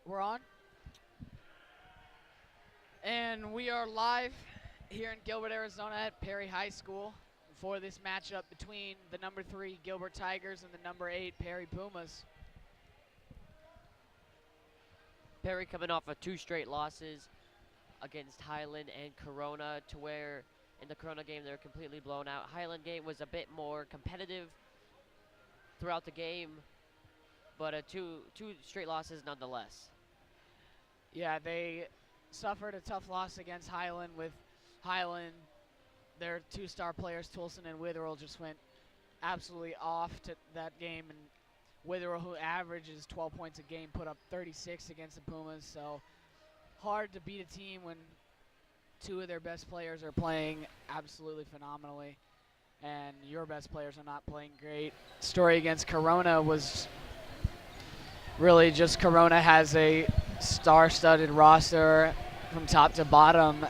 We're on. And we are live here in Gilbert, Arizona at Perry High School for this matchup between the number 3 Gilbert Tigers and the number 8 Perry Pumas. Perry coming off of 2 straight losses against Highland and Corona, to where in the Corona game they were completely blown out. Highland game was a bit more competitive throughout the game, but two straight losses nonetheless. Yeah, they suffered a tough loss against Highland. With Highland, their 2 star players, Toulson and Witherell, just went absolutely off to that game. And Witherell, who averages 12 points a game, put up 36 against the Pumas. So hard to beat a team when 2 of their best players are playing absolutely phenomenally and your best players are not playing great. Story against Corona was really just Corona has a star-studded roster from top to bottom.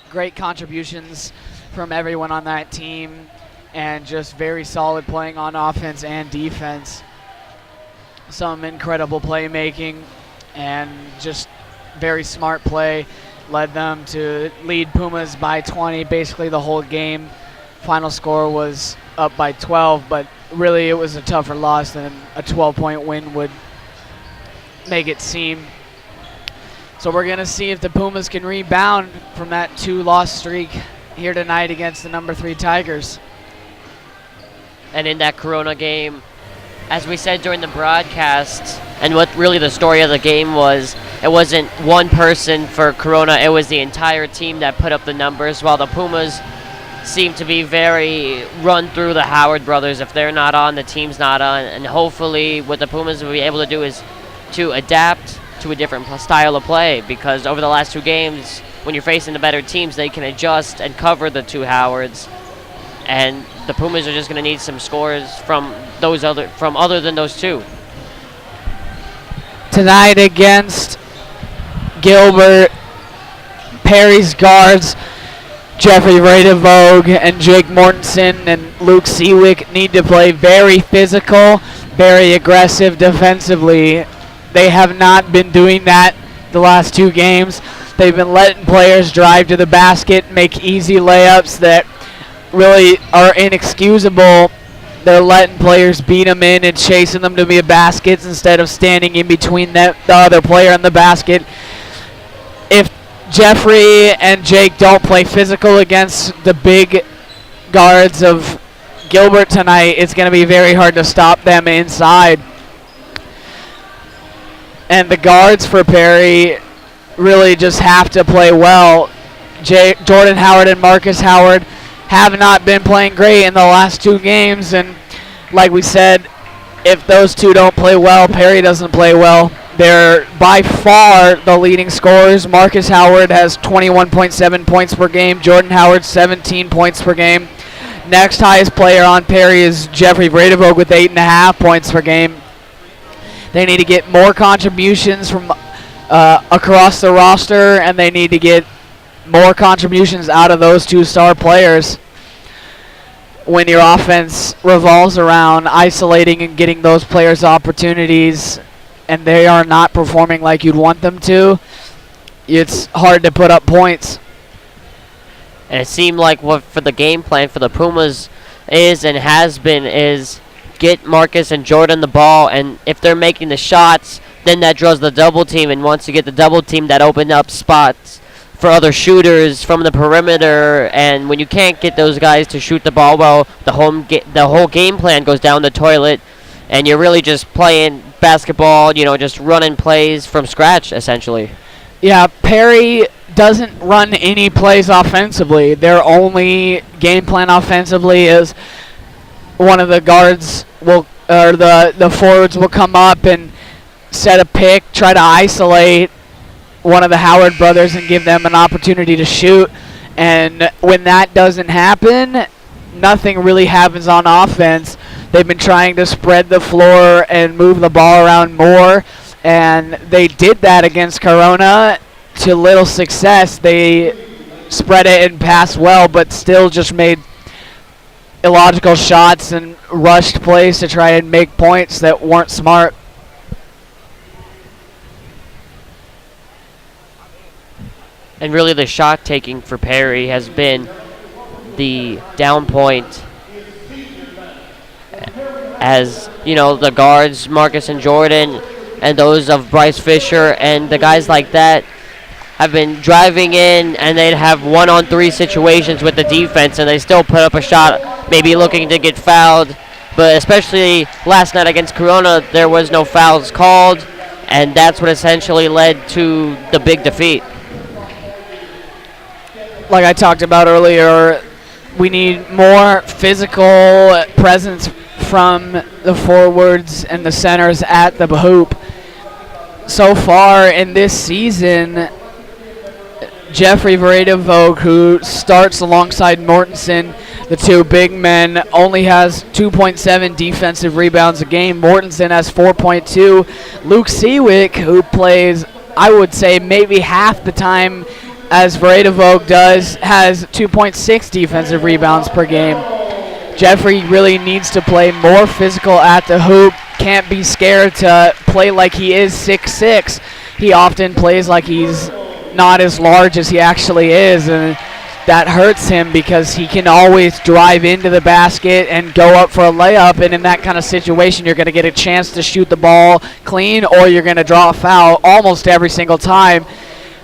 Great contributions from everyone on that team and just very solid playing on offense and defense. Some incredible playmaking and just very smart play led them to lead Pumas by 20 basically the whole game. Final score was up by 12, but really it was a tougher loss than a 12-point win would make it seem. So we're going to see if the Pumas can rebound from that 2-loss streak here tonight against the number 3 Tigers. And in that Corona game, as we said during the broadcast, and what really the story of the game was, it wasn't one person for Corona, it was the entire team that put up the numbers, while the Pumas seem to be very run through the Howard brothers. If they're not on, the team's not on, and hopefully what the Pumas will be able to do is to adapt to a different style of play, because over the last 2 games, when you're facing the better teams, they can adjust and cover the 2 Howards, and the Pumas are just going to need some scores from other than those 2. Tonight against Gilbert, Perry's guards Jeffrey Radevogue and Jake Mortensen and Luke Seawick need to play very physical, very aggressive defensively. They have not been doing that the last 2 games. They've been letting players drive to the basket, make easy layups that really are inexcusable. They're letting players beat them in and chasing them to be baskets instead of standing in between the other player and the basket. If Jeffrey and Jake don't play physical against the big guards of Gilbert tonight, it's going to be very hard to stop them inside. And the guards for Perry really just have to play well. Jordan Howard and Marcus Howard have not been playing great in the last 2 games, and like we said, if those 2 don't play well, Perry doesn't play well. They're by far the leading scorers. Marcus Howard has 21.7 points per game. Jordan Howard 17 points per game. Next highest player on Perry is Jeffrey Radevogue with 8.5 points per game. They need to get more contributions from across the roster, and they need to get more contributions out of those 2 star players. When your offense revolves around isolating and getting those players opportunities and they are not performing like you'd want them to, it's hard to put up points. And it seemed like what for the game plan for the Pumas is and has been is get Marcus and Jordan the ball, and if they're making the shots, then that draws the double team, and once you get the double team, that opens up spots for other shooters from the perimeter, and when you can't get those guys to shoot the ball well, the whole game plan goes down the toilet, and you're really just playing basketball, just running plays from scratch, essentially. Yeah, Perry doesn't run any plays offensively. Their only game plan offensively is one of the guards the forwards will come up and set a pick, try to isolate one of the Howard brothers and give them an opportunity to shoot. And when that doesn't happen, nothing really happens on offense. They've been trying to spread the floor and move the ball around more, and they did that against Corona to little success. They spread it and passed well, but still just made illogical shots and rushed plays to try and make points that weren't smart. And really the shot taking for Perry has been the down point, as the guards Marcus and Jordan and those of Bryce Fisher and the guys like that have been driving in, and they'd have 1-on-3 situations with the defense, and they still put up a shot, maybe looking to get fouled. But especially last night against Corona, there was no fouls called, and that's what essentially led to the big defeat. Like I talked about earlier, we need more physical presence from the forwards and the centers at the hoop. So far in this season, Jeffrey Veredavogue, who starts alongside Mortensen, the two big men, only has 2.7 defensive rebounds a game. Mortensen has 4.2. Luke Seawick, who plays, I would say, maybe half the time as Veredavogue does, has 2.6 defensive rebounds per game. Jeffrey really needs to play more physical at the hoop. Can't be scared to play like he is 6'6". He often plays like he's not as large as he actually is, and that hurts him because he can always drive into the basket and go up for a layup, and in that kind of situation you're going to get a chance to shoot the ball clean or you're going to draw a foul almost every single time.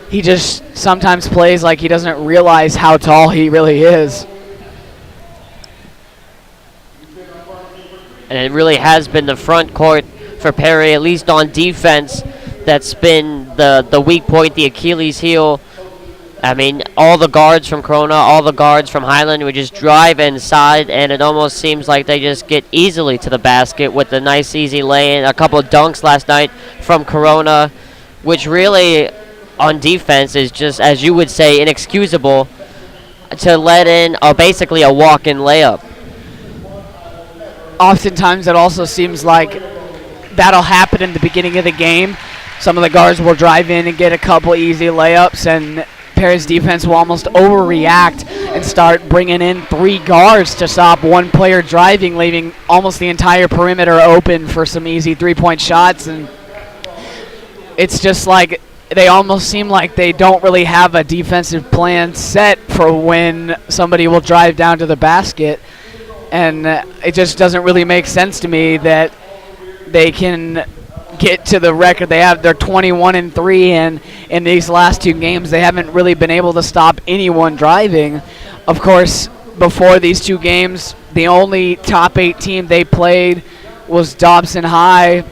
He just sometimes plays like he doesn't realize how tall he really is. And it really has been the front court for Perry, at least on defense, that's been the weak point, the Achilles heel. I mean, all the guards from Corona, all the guards from Highland would just drive inside, and it almost seems like they just get easily to the basket with a nice, easy lay-in. A couple of dunks last night from Corona, which really, on defense, is just, as you would say, inexcusable to let in basically a walk-in layup. Oftentimes it also seems like that'll happen in the beginning of the game. Some of the guards will drive in and get a couple easy layups, and Perry's defense will almost overreact and start bringing in three guards to stop one player driving, leaving almost the entire perimeter open for some easy three-point shots. And it's just like they almost seem like they don't really have a defensive plan set for when somebody will drive down to the basket. And it just doesn't really make sense to me that they can get to the record they have. They're 21-3, and in these last two games they haven't really been able to stop anyone driving. Of course, before these two games, the only top 8 team they played was Dobson High.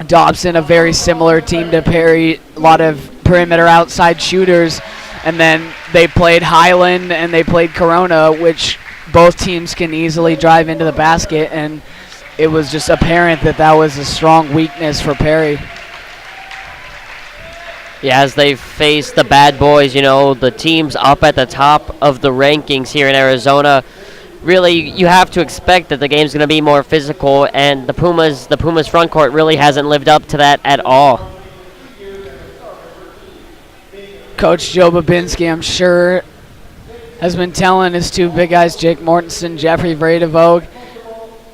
Dobson, a very similar team to Perry, a lot of perimeter outside shooters. And then they played Highland and they played Corona, which both teams can easily drive into the basket, and it was just apparent that that was a strong weakness for Perry. Yeah, as they face the bad boys, the teams up at the top of the rankings here in Arizona, really you have to expect that the game's going to be more physical, and the Pumas front court really hasn't lived up to that at all. Coach Joe Babinski, I'm sure, has been telling his two big guys, Jake Mortensen, Jeffrey Veredavogue,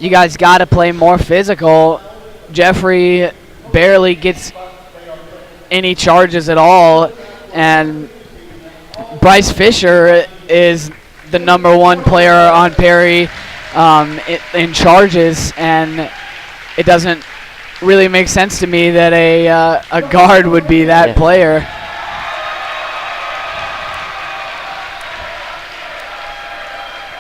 you guys got to play more physical. Jeffrey barely gets any charges at all, and Bryce Fisher is the number one player on Perry in charges, and it doesn't really make sense to me that a guard would be that player.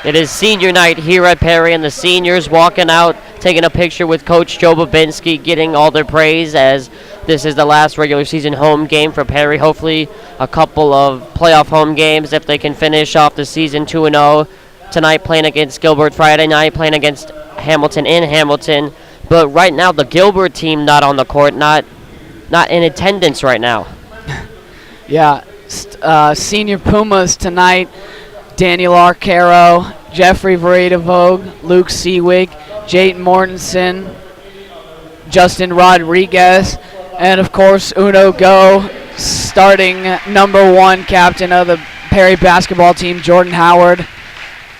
It is senior night here at Perry, and the seniors walking out, taking a picture with Coach Joe Babinski, getting all their praise, as this is the last regular season home game for Perry. Hopefully a couple of playoff home games if they can finish off the season 2-0. Tonight playing against Gilbert, Friday night playing against Hamilton in Hamilton. But right now the Gilbert team not on the court, not in attendance right now. Yeah, senior Pumas tonight. Daniel Arcaro, Jeffrey Veredavogue, Luke Seawick, Jayden Mortensen, Justin Rodriguez, and of course Uno Go, starting number one captain of the Perry basketball team, Jordan Howard.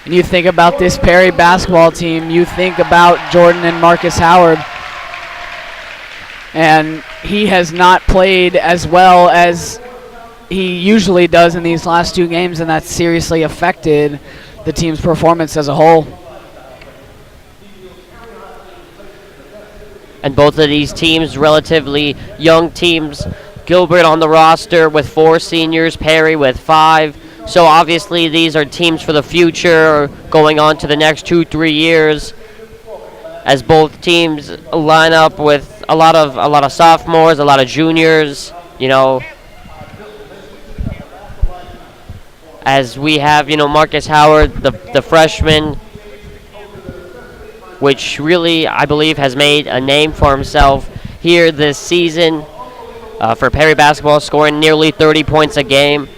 And you think about this Perry basketball team, you think about Jordan and Marcus Howard. And he has not played as well as he usually does in these last two games, and that's seriously affected the team's performance as a whole. And both of these teams, relatively young teams. Gilbert on the roster with 4 seniors, Perry with 5. So obviously these are teams for the future, going on to the next 2-3 years, as both teams line up with a lot of sophomores, a lot of juniors. As we have Marcus Howard, the freshman, which really I believe has made a name for himself here this season. For Perry basketball, scoring nearly 30 points a game.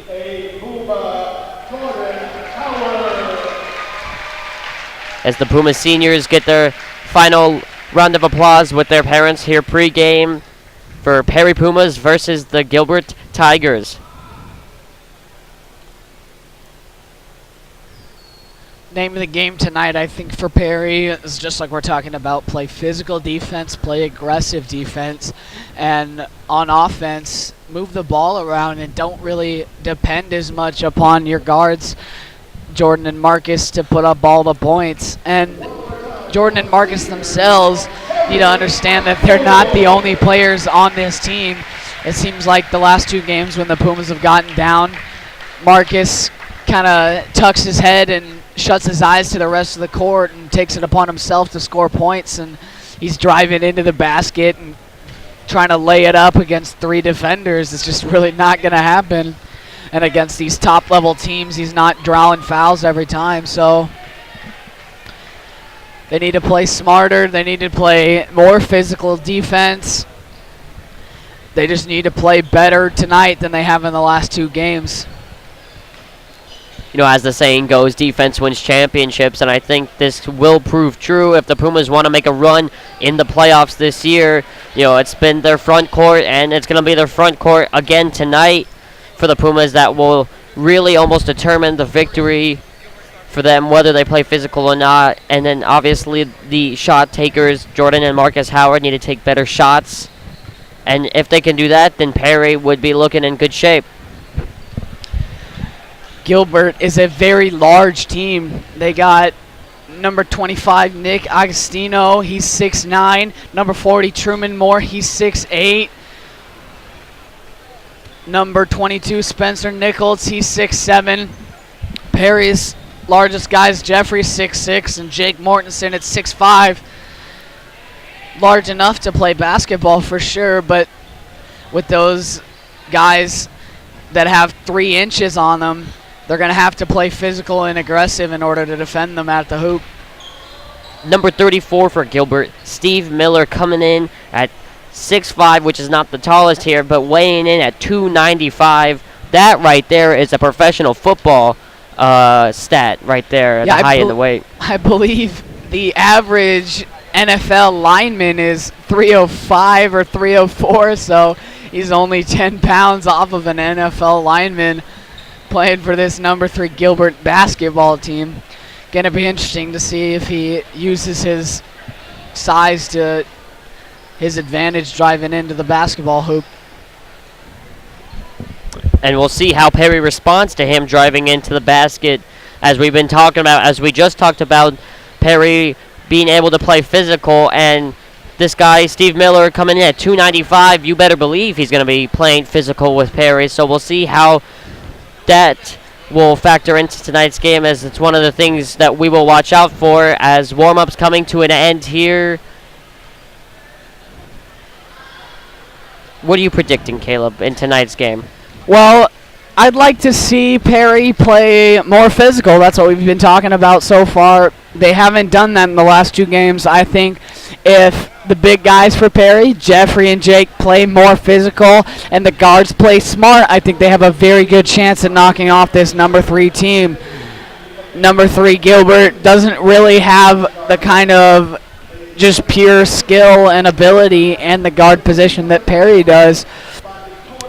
As the Puma seniors get their final round of applause with their parents here pre-game for Perry Pumas versus the Gilbert Tigers. Name of the game tonight, I think, for Perry is just like we're talking about: play physical defense, play aggressive defense, and on offense, move the ball around and don't really depend as much upon your guards, Jordan and Marcus, to put up all the points. And Jordan and Marcus themselves need to understand that they're not the only players on this team. It seems like the last two games when the Pumas have gotten down, Marcus kind of tucks his head and shuts his eyes to the rest of the court and takes it upon himself to score points, and he's driving into the basket and trying to lay it up against 3 defenders. It's just really not going to happen. And against these top-level teams, he's not drawing fouls every time. So they need to play smarter. They need to play more physical defense. They just need to play better tonight than they have in the last 2 games. As the saying goes, defense wins championships, and I think this will prove true if the Pumas want to make a run in the playoffs this year. It's been their front court, and it's going to be their front court again tonight for the Pumas that will really almost determine the victory for them, whether they play physical or not. And then obviously the shot takers, Jordan and Marcus Howard, need to take better shots. And if they can do that, then Perry would be looking in good shape. Gilbert is a very large team. They got number 25, Nick Agostino. He's 6'9". Number 40, Truman Moore. He's 6'8". Number 22, Spencer Nichols. He's 6'7". Perry's largest guys, Jeffrey, 6'6", and Jake Mortensen at 6'5". Large enough to play basketball for sure, but with those guys that have 3 inches on them, they're going to have to play physical and aggressive in order to defend them at the hoop. Number 34 for Gilbert, Steve Miller, coming in at 6'5", which is not the tallest here, but weighing in at 295. That right there is a professional football stat right there at the height of the weight. I believe the average NFL lineman is 305 or 304, so he's only 10 pounds off of an NFL lineman playing for this number 3 Gilbert basketball team. Going to be interesting to see if he uses his size to his advantage driving into the basketball hoop. And we'll see how Perry responds to him driving into the basket, as we've been talking about, as we just talked about Perry being able to play physical, and this guy, Steve Miller, coming in at 295, you better believe he's going to be playing physical with Perry. So we'll see how that will factor into tonight's game, as it's one of the things that we will watch out for as warm-ups coming to an end here. What are you predicting, Caleb, in tonight's game? Well, I'd like to see Perry play more physical. That's what we've been talking about so far. They haven't done that in the last 2 games. I think if the big guys for Perry, Jeffrey and Jake, play more physical and the guards play smart, I think they have a very good chance at knocking off this number 3 team. Number 3 Gilbert doesn't really have the kind of just pure skill and ability and the guard position that Perry does.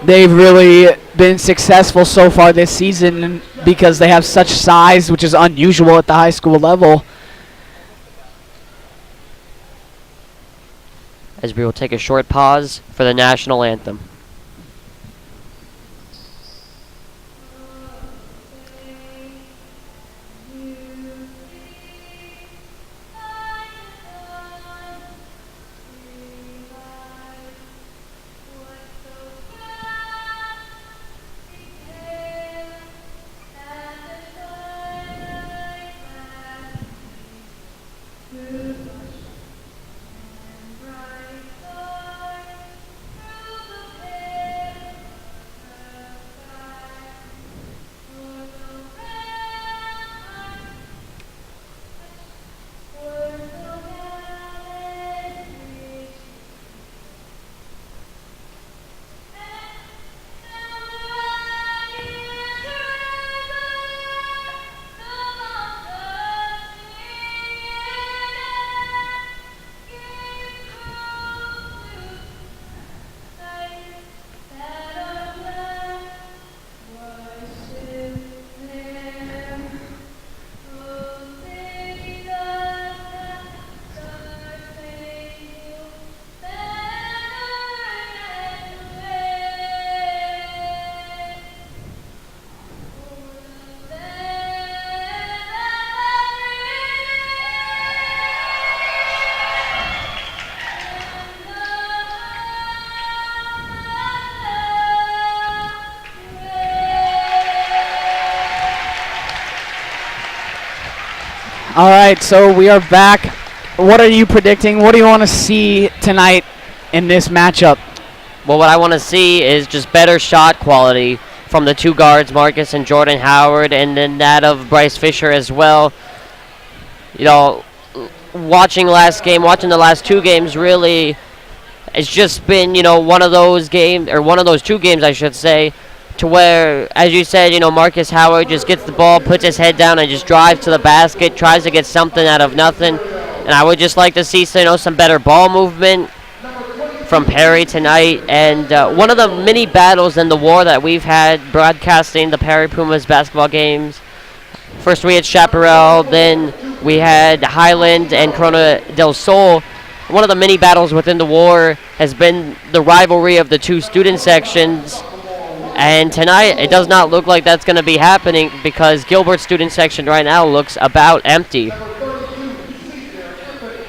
They've really been successful so far this season because they have such size, which is unusual at the high school level. As we will take a short pause for the national anthem. All right, so we are back. What are you predicting? What do you want to see tonight in this matchup? Well, what I want to see is just better shot quality from the two guards, Marcus and Jordan Howard, and then that of Bryce Fisher as well. You know, watching the last two games really, it's just been, one of those games, or one of those two games, I should say, to where, as you said, Marcus Howard just gets the ball, puts his head down, and just drives to the basket, tries to get something out of nothing. And I would just like to see, some better ball movement from Perry tonight. And one of the many battles in the war that we've had broadcasting the Perry Pumas basketball games. First we had Chaparral, then we had Highland and Corona del Sol. One of the many battles within the war has been the rivalry of the two student sections. And tonight, it does not look like that's going to be happening because Gilbert's student section right now looks about empty.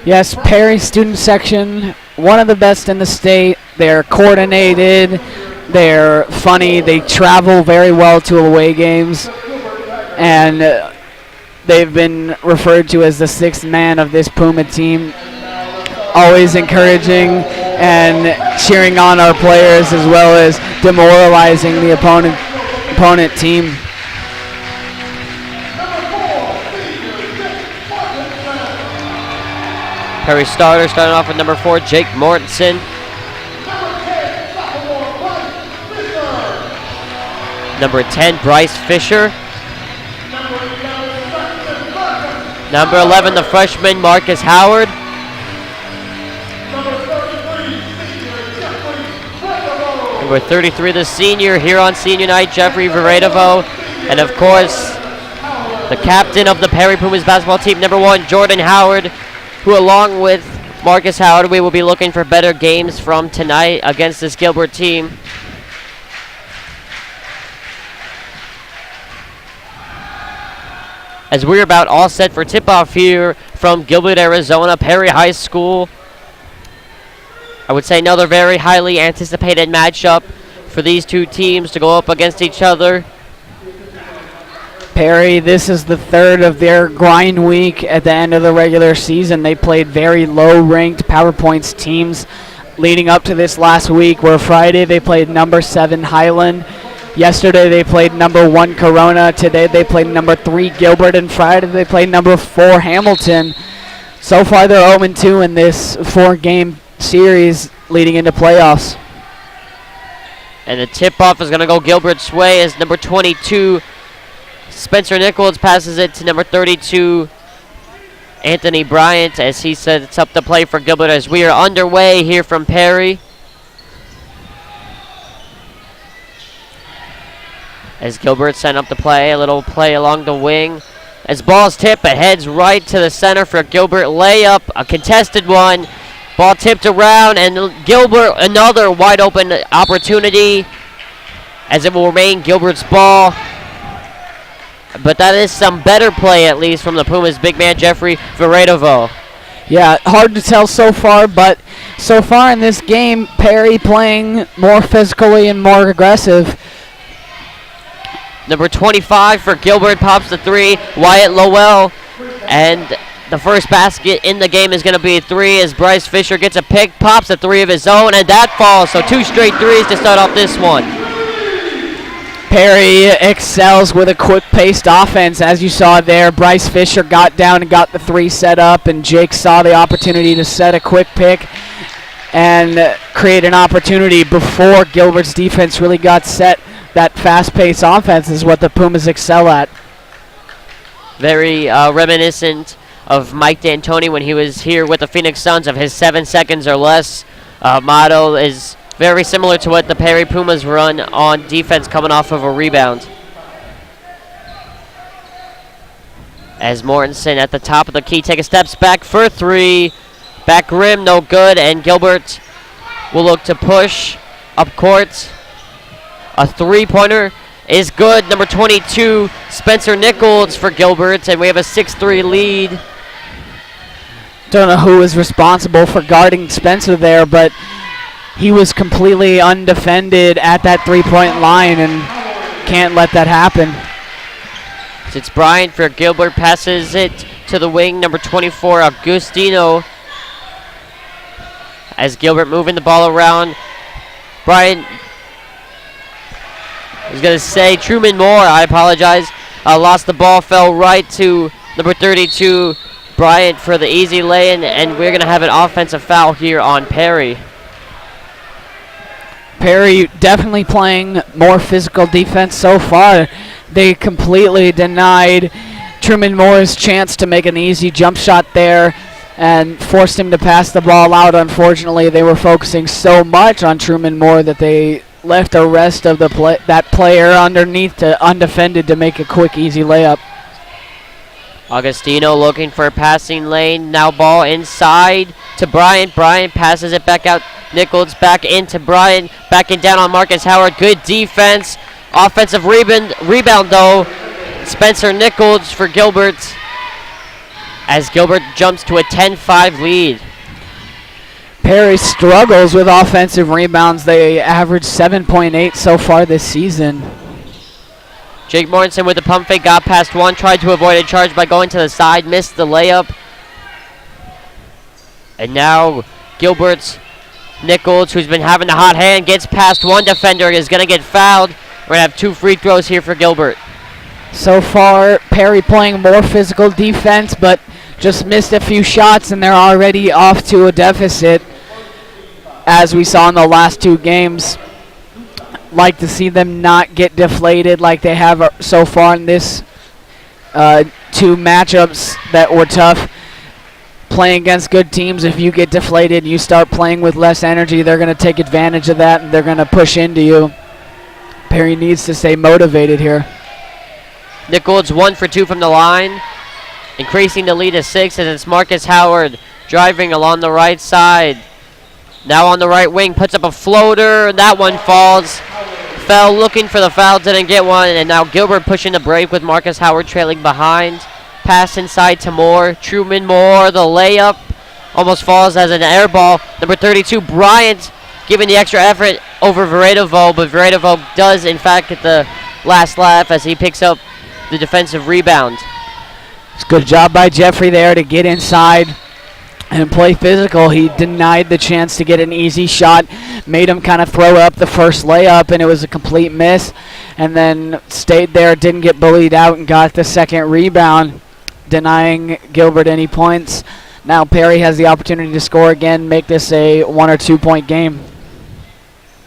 Yes, Perry student section, one of the best in the state. They're coordinated, they're funny, they travel very well to away games, and they've been referred to as the sixth man of this Puma team. Always encouraging and cheering on our players as well as demoralizing the opponent team. Perry starting off with number 4, Jake Mortensen. Number 10, Bryce Fisher. Number 11, the freshman, Marcus Howard. Number 33, the senior here on senior night, Jeffrey Veredovo. And of course, the captain of the Perry Pumas basketball team, number 1, Jordan Howard, who along with Marcus Howard, we will be looking for better games from tonight against this Gilbert team. As we're about all set for tip-off here from Gilbert, Arizona, Perry High School. I would say another very highly anticipated matchup for these two teams to go up against each other. Perry, this is the third of their grind week at the end of the regular season. They played very low-ranked PowerPoints teams leading up to this last week, where Friday they played number 7 Highland. Yesterday they played number 1 Corona. Today they played number 3 Gilbert. And Friday they played number 4 Hamilton. So far they're 0-2 in this 4-game series leading into playoffs. And the tip-off is going to go Gilbert's way as number 22, Spencer Nichols, passes it to number 32, Anthony Bryant, as he sets up the play for Gilbert as we are underway here from Perry. As Gilbert sent up the play, a little play along the wing. As ball's tipped, it heads right to the center for Gilbert. Layup, a contested one. Ball tipped around, and Gilbert, another wide open opportunity, as it will remain Gilbert's ball. But that is some better play, at least, from the Pumas' big man, Jeffrey Veredovo. Yeah, hard to tell so far, but so far in this game, Perry playing more physically and more aggressive. Number 25 for Gilbert pops the 3, Wyatt Lowell, and the first basket in the game is going to be a 3 as Bryce Fisher gets a pick, pops a 3 of his own, and that falls. So 2 straight 3s to start off this one. Perry excels with a quick-paced offense. As you saw there, Bryce Fisher got down and got the 3 set up, and Jake saw the opportunity to set a quick pick and create an opportunity before Gilbert's defense really got set. That fast-paced offense is what the Pumas excel at. Very reminiscent of Mike D'Antoni when he was here with the Phoenix Suns, of his 7 seconds or less motto is very similar to what the Perry Pumas run on defense coming off of a rebound. As Mortensen at the top of the key takes steps back for 3. Back rim, no good, and Gilbert will look to push up court. A 3-pointer is good. Number 22, Spencer Nichols for Gilbert, and we have a 6-3 lead. Don't know who was responsible for guarding Spencer there, but he was completely undefended at that 3-point line and can't let that happen. It's Bryant for Gilbert, passes it to the wing, number 24, Agustino. As Gilbert moving the ball around. Bryant is going to say Truman Moore, I apologize. Lost the ball, fell right to number 32, Bryant, for the easy lay-in, and we're going to have an offensive foul here on Perry. Perry definitely playing more physical defense so far. They completely denied Truman Moore's chance to make an easy jump shot there and forced him to pass the ball out. Unfortunately, they were focusing so much on Truman Moore that they left the rest of that player underneath to undefended to make a quick, easy layup. Agustino looking for a passing lane. Now ball inside to Bryant. Bryant passes it back out. Nichols back into Bryant. Backing down on Marcus Howard. Good defense. Offensive rebound though. Spencer Nichols for Gilbert. As Gilbert jumps to a 10-5 lead. Perry struggles with offensive rebounds. They average 7.8 so far this season. Jake Morrison with the pump fake, got past one, tried to avoid a charge by going to the side, missed the layup. And now Gilbert's Nichols, who's been having the hot hand, gets past one defender, is going to get fouled. We're going to have 2 free throws here for Gilbert. So far, Perry playing more physical defense, but just missed a few shots, and they're already off to a deficit, as we saw in the last 2 games. Like to see them not get deflated like they have so far in this 2 matchups that were tough. Playing against good teams, if you get deflated and you start playing with less energy, they're going to take advantage of that, and they're going to push into you. Perry needs to stay motivated here. Nichols 1 for 2 from the line, increasing the lead to 6, and it's Marcus Howard driving along the right side. Now on the right wing, puts up a floater, and that one falls. Fell looking for the foul, didn't get one, and now Gilbert pushing the break with Marcus Howard trailing behind. Pass inside to Moore. Truman Moore, the layup, almost falls as an air ball. Number 32, Bryant, giving the extra effort over Veredovo, but Veredovo does, in fact, get the last laugh as he picks up the defensive rebound. It's a good job by Jeffrey there to get inside and play physical. He denied the chance to get an easy shot, made him kind of throw up the first layup, and it was a complete miss, and then stayed there, didn't get bullied out, and got the second rebound, denying Gilbert any points. Now Perry has the opportunity to score again, make this a 1 or 2 point game.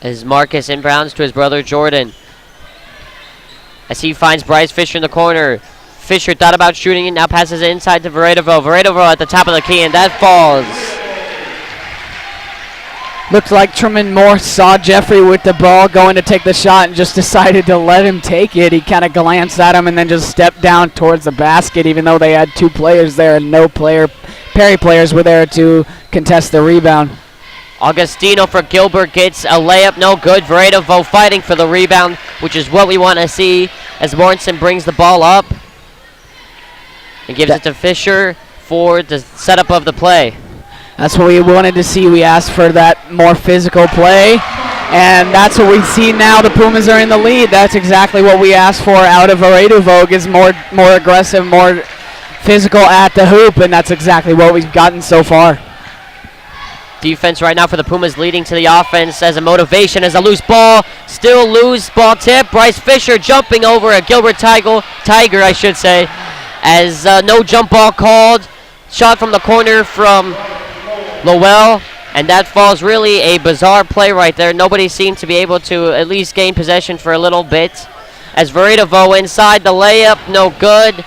As Marcus inbounds to his brother Jordan, as he finds Bryce Fisher in the corner. Fisher thought about shooting it, now passes it inside to Veredovo. Veredovo at the top of the key, and that falls. Looks like Truman Moore saw Jeffrey with the ball going to take the shot and just decided to let him take it. He kind of glanced at him and then just stepped down towards the basket, even though they had 2 players there and no Perry players were there to contest the rebound. Agustino for Gilbert gets a layup, no good. Veredovo fighting for the rebound, which is what we want to see, as Morrison brings the ball up and gives it to Fisher for the setup of the play. That's what we wanted to see. We asked for that more physical play, and that's what we see now. The Pumas are in the lead. That's exactly what we asked for out of Veredovo, is more aggressive, more physical at the hoop, and that's exactly what we've gotten so far. Defense right now for the Pumas leading to the offense as a motivation, as a loose ball. Still loose ball tip. Bryce Fisher jumping over a Gilbert Tiger, I should say, as no jump ball called. Shot from the corner from Lowell, and that falls. Really a bizarre play right there. Nobody seemed to be able to at least gain possession for a little bit. As Veredovo inside the layup, no good.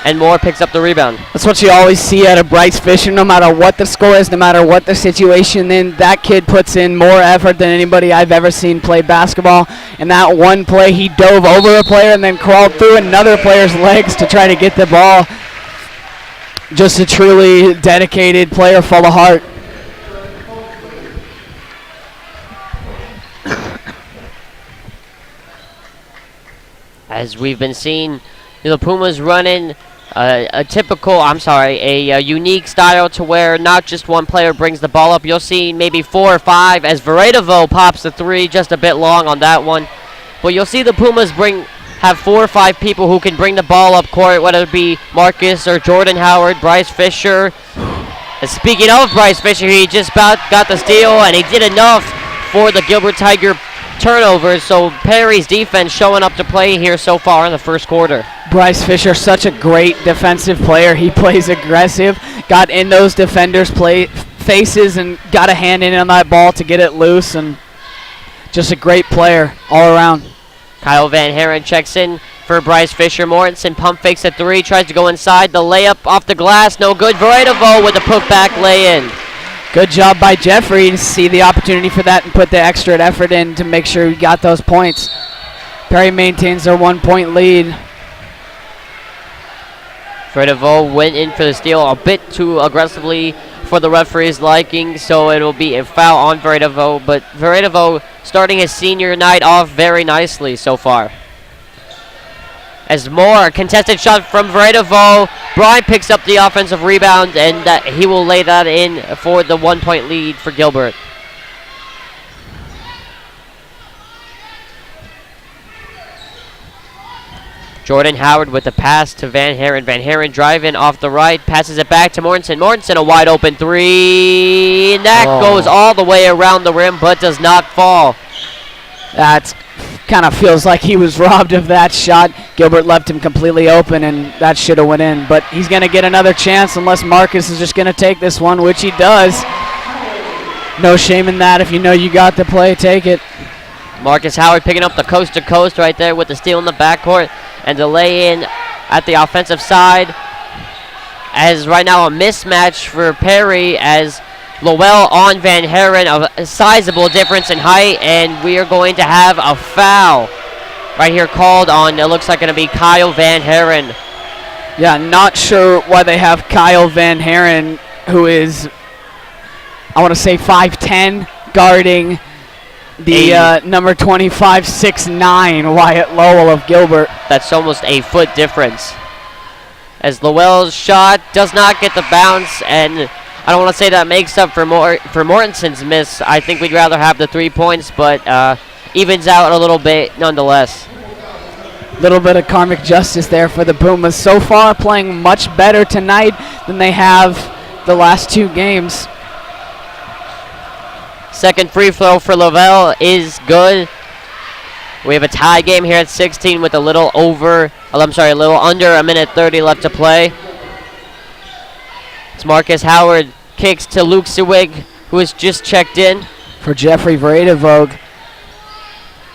And Moore picks up the rebound. That's what you always see out of Bryce Fisher. No matter what the score is, no matter what the situation, then that kid puts in more effort than anybody I've ever seen play basketball. And that one play, he dove over a player and then crawled through another player's legs to try to get the ball. Just a truly dedicated player, full of heart. As we've been seeing, the Pumas running a unique style to where not just one player brings the ball up. You'll see maybe 4 or 5 as Veredovo pops the 3, just a bit long on that one. But you'll see the Pumas have 4 or 5 people who can bring the ball up court, whether it be Marcus or Jordan Howard, Bryce Fisher. And speaking of Bryce Fisher, he just about got the steal, and he did enough for the Gilbert Tiger turnover. So Perry's defense showing up to play here so far in the first quarter. Bryce Fisher, such a great defensive player. He plays aggressive, got in those defenders' faces and got a hand in on that ball to get it loose, and just a great player all around. Kyle Van Haren checks in for Bryce Fisher. Mortensen pump fakes a 3, tries to go inside. The layup off the glass, no good. Voidovo with a putback lay-in. Good job by Jeffrey to see the opportunity for that and put the extra effort in to make sure he got those points. Perry maintains their 1-point lead. Voidovo went in for the steal a bit too aggressively for the referee's liking, so it will be a foul on Voidovo. But Voidovo starting his senior night off very nicely so far. As more contested shot from Voidovo, Brian picks up the offensive rebound, and he will lay that in for the 1-point lead for Gilbert. Jordan Howard with the pass to Van Haren. Van Haren driving off the right, passes it back to Mortensen. Mortensen, a wide open 3, and that goes all the way around the rim, but does not fall. That kind of feels like he was robbed of that shot. Gilbert left him completely open, and that should have went in. But he's going to get another chance unless Marcus is just going to take this one, which he does. No shame in that. If you know you got the play, take it. Marcus Howard picking up the coast-to-coast right there with the steal in the backcourt and the lay-in at the offensive side. As right now a mismatch for Perry as Lowell on Van Haren, a sizable difference in height, and we are going to have a foul right here called on, it looks like going to be Kyle Van Haren. Yeah, not sure why they have Kyle Van Haren, who is, I want to say 5'10", guarding the number 25, 6'9", Wyatt Lowell of Gilbert. That's almost a foot difference. As Lowell's shot does not get the bounce, and I don't want to say that makes up for Mortensen's miss. I think we'd rather have the 3 points, but evens out a little bit nonetheless. Little bit of karmic justice there for the Pumas. So far playing much better tonight than they have the last 2 games. Second free throw for Lowell is good. We have a tie game here at 16 with a little under a minute 30 left to play. It's Marcus Howard kicks to Luke Sewig, who has just checked in. For Jeffrey Voidovo.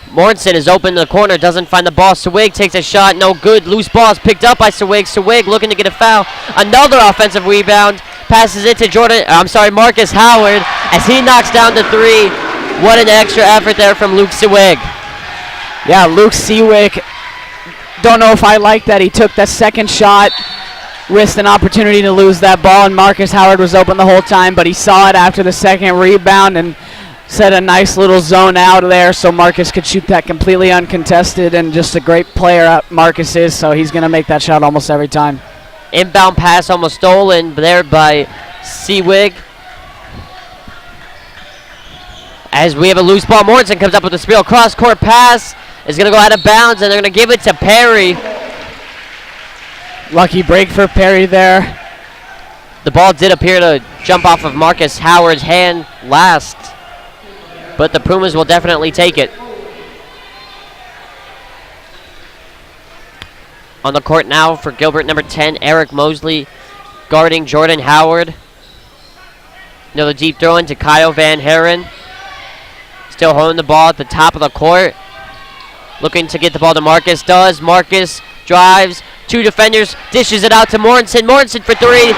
Mortensen is open in the corner, doesn't find the ball. Sewig takes a shot, no good. Loose ball is picked up by Sewig. Sewig looking to get a foul. Another offensive rebound. Passes it to Marcus Howard as he knocks down the 3. What an extra effort there from Luke Sewig. Yeah, Luke Sewig, don't know if I like that. He took that second shot, risked an opportunity to lose that ball, and Marcus Howard was open the whole time, but he saw it after the second rebound and set a nice little zone out there so Marcus could shoot that completely uncontested, and just a great player Marcus is, so he's going to make that shot almost every time. Inbound pass almost stolen there by Sewig. As we have a loose ball, Mortensen comes up with a spiel. Cross-court pass is going to go out of bounds, and they're going to give it to Perry. Lucky break for Perry there. The ball did appear to jump off of Marcus Howard's hand last, but the Pumas will definitely take it. On the court now for Gilbert, number 10, Eric Mosley, guarding Jordan Howard. Another deep throw into Kyle Van Haren. Still holding the ball at the top of the court. Looking to get the ball to Marcus. Marcus drives, 2 defenders, dishes it out to Mortensen. Mortensen for 3.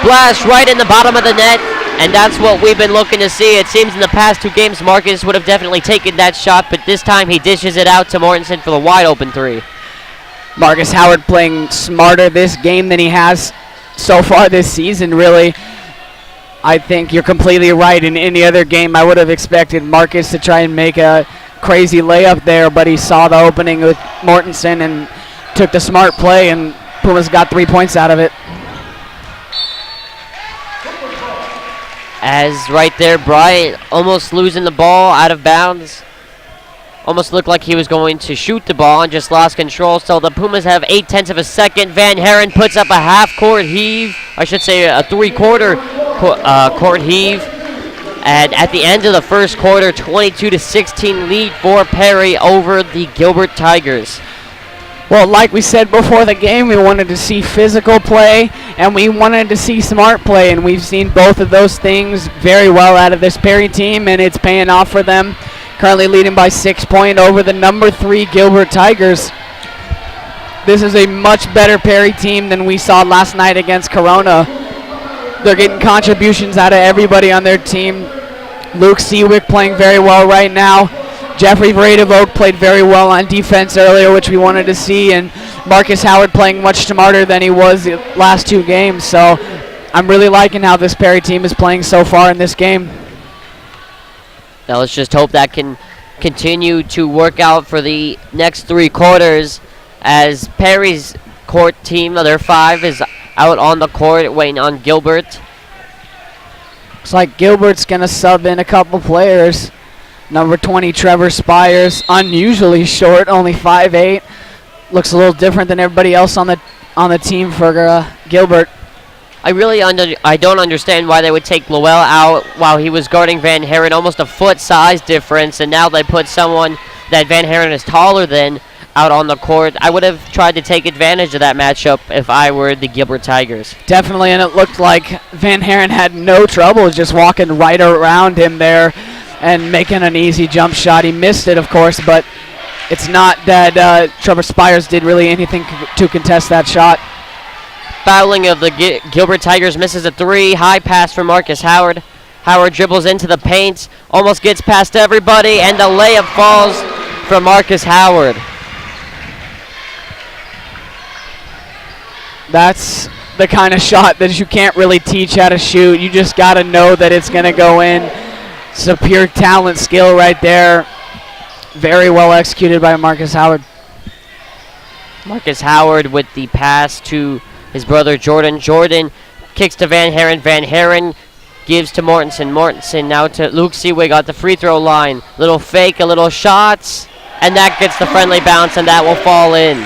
Splash right in the bottom of the net. And that's what we've been looking to see. It seems in the past 2 games, Marcus would have definitely taken that shot, but this time he dishes it out to Mortensen for the wide open 3. Marcus Howard playing smarter this game than he has so far this season, really. I think you're completely right. In any other game, I would have expected Marcus to try and make a crazy layup there, but he saw the opening with Mortensen and took the smart play, and Pumas got 3 points out of it. As right there, Bryant almost losing the ball out of bounds. Almost looked like he was going to shoot the ball and just lost control. So the Pumas have 0.8 of a second. Van Haren puts up a half-court heave. I should say a three-quarter court heave. And at the end of the first quarter, 22-16 lead for Perry over the Gilbert Tigers. Well, like we said before the game, we wanted to see physical play and we wanted to see smart play, and we've seen both of those things very well out of this Perry team, and it's paying off for them. Currently leading by 6 points over the number 3 Gilbert Tigers. This is a much better Perry team than we saw last night against Corona. They're getting contributions out of everybody on their team. Luke Seawick playing very well right now. Jeffrey Vradevoke played very well on defense earlier, which we wanted to see, and Marcus Howard playing much smarter than he was the last 2 games. So I'm really liking how this Perry team is playing so far in this game. Now let's just hope that can continue to work out for the next 3 quarters, as Perry's court team, their 5, is out on the court waiting on Gilbert. Looks like Gilbert's going to sub in a couple players. Number 20, Trevor Spires, unusually short, only 5'8". Looks a little different than everybody else on the team for Gilbert. I don't understand why they would take Lowell out while he was guarding Van Haren, almost a foot size difference, and now they put someone that Van Haren is taller than out on the court. I would have tried to take advantage of that matchup if I were the Gilbert Tigers. Definitely, and it looked like Van Haren had no trouble just walking right around him there and making an easy jump shot. He missed it, of course, but it's not that Trevor Spires did really anything to contest that shot. Fouling of the Gilbert Tigers, misses a 3. High pass for Marcus Howard. Howard dribbles into the paint, almost gets past everybody, and the layup falls for Marcus Howard. That's the kind of shot that you can't really teach how to shoot. You just got to know that it's going to go in. It's a pure talent, skill right there. Very well executed by Marcus Howard. Marcus Howard with the pass to his brother Jordan. Jordan kicks to Van Haren. Van Haren gives to Mortensen. Mortensen now to Luke Seawig at the free throw line. Little fake, a little shots, and that gets the friendly bounce, and that will fall in.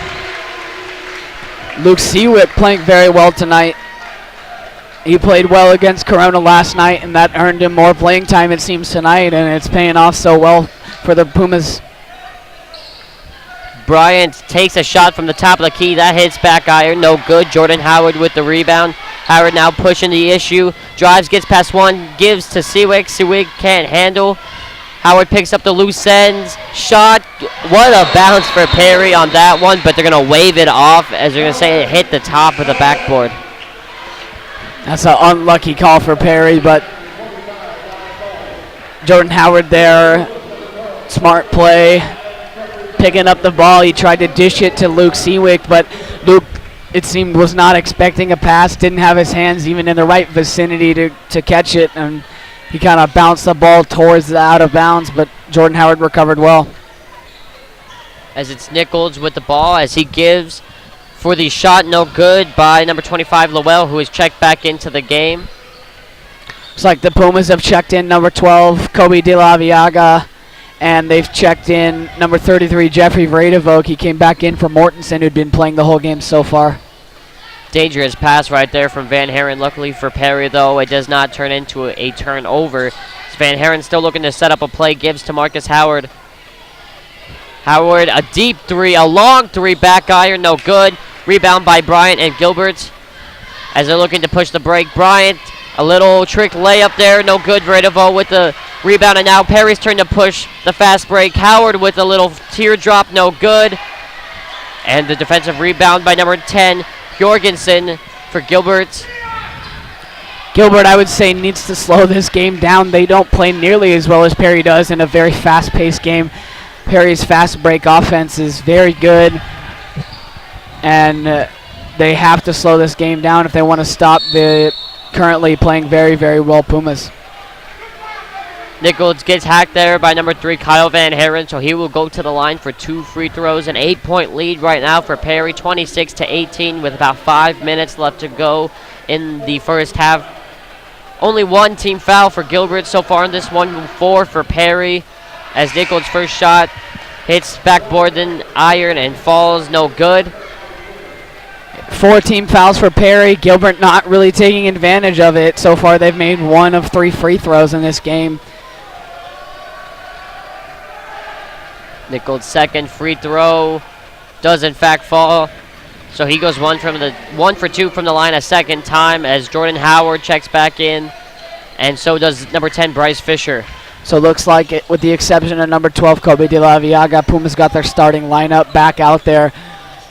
Luke Seawick playing very well tonight. He played well against Corona last night, and that earned him more playing time, it seems, tonight, and it's paying off so well for the Pumas. Bryant takes a shot from the top of the key. That hits back iron. No good. Jordan Howard with the rebound. Howard now pushing the issue. Drives, gets past one, gives to Seawick. Seawick can't handle. Howard picks up the loose ends. Shot. What a bounce for Perry on that one, but they're going to wave it off as they're going to say it hit the top of the backboard. That's an unlucky call for Perry, but Jordan Howard there. Smart play. Picking up the ball. He tried to dish it to Luke Seawick, but Luke, it seemed, was not expecting a pass. Didn't have his hands even in the right vicinity to catch it, and he kind of bounced the ball towards the out of bounds, but Jordan Howard recovered well. As it's Nichols with the ball as he gives for the shot, no good by number 25 Lowell, who is checked back into the game. Looks like the Pumas have checked in number 12 Kobe De La Viaga, and they've checked in number 33 Jeffrey Vradevoke. He came back in for Mortensen, who'd been playing the whole game so far. Dangerous pass right there from Van Haren. Luckily for Perry, though, it does not turn into a turnover. Van Haren still looking to set up a play, gives to Marcus Howard. Howard, a deep 3, a long 3, back iron, no good. Rebound by Bryant and Gilbert as they're looking to push the break. Bryant, a little trick layup there, no good. Vradevoke with the rebound, and now Perry's turn to push the fast break. Howard with a little teardrop, no good. And the defensive rebound by number 10, Jorgensen for Gilbert. Gilbert, I would say, needs to slow this game down. They don't play nearly as well as Perry does in a very fast-paced game. Perry's fast break offense is very good, and they have to slow this game down if they want to stop the currently playing very, very well Pumas. Nichols gets hacked there by number 3, Kyle Van Haren, so he will go to the line for 2 free throws. An 8-point lead right now for Perry, 26-18 with about 5 minutes left to go in the first half. Only one team foul for Gilbert so far in this one, 4 for Perry, as Nichols' first shot hits backboard and iron and falls, no good. 4 team fouls for Perry. Gilbert not really taking advantage of it. So far they've made 1 of 3 free throws in this game. Nichols' second free throw does in fact fall. So he goes 1 for 2 from the line a second time as Jordan Howard checks back in. And so does number 10, Bryce Fisher. So it looks like, it, with the exception of number 12, Kobe De La Viaga, Pumas got their starting lineup back out there.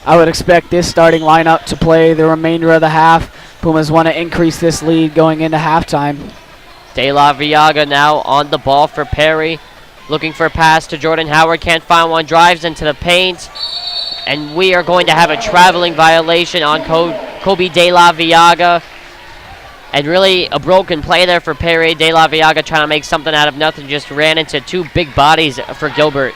I would expect this starting lineup to play the remainder of the half. Pumas want to increase this lead going into halftime. De La Viaga now on the ball for Perry. Looking for a pass to Jordan Howard. Can't find one. Drives into the paint. And we are going to have a traveling violation on Kobe De La Viaga. And really a broken play there for Perry. De La Viaga trying to make something out of nothing. Just ran into 2 big bodies for Gilbert.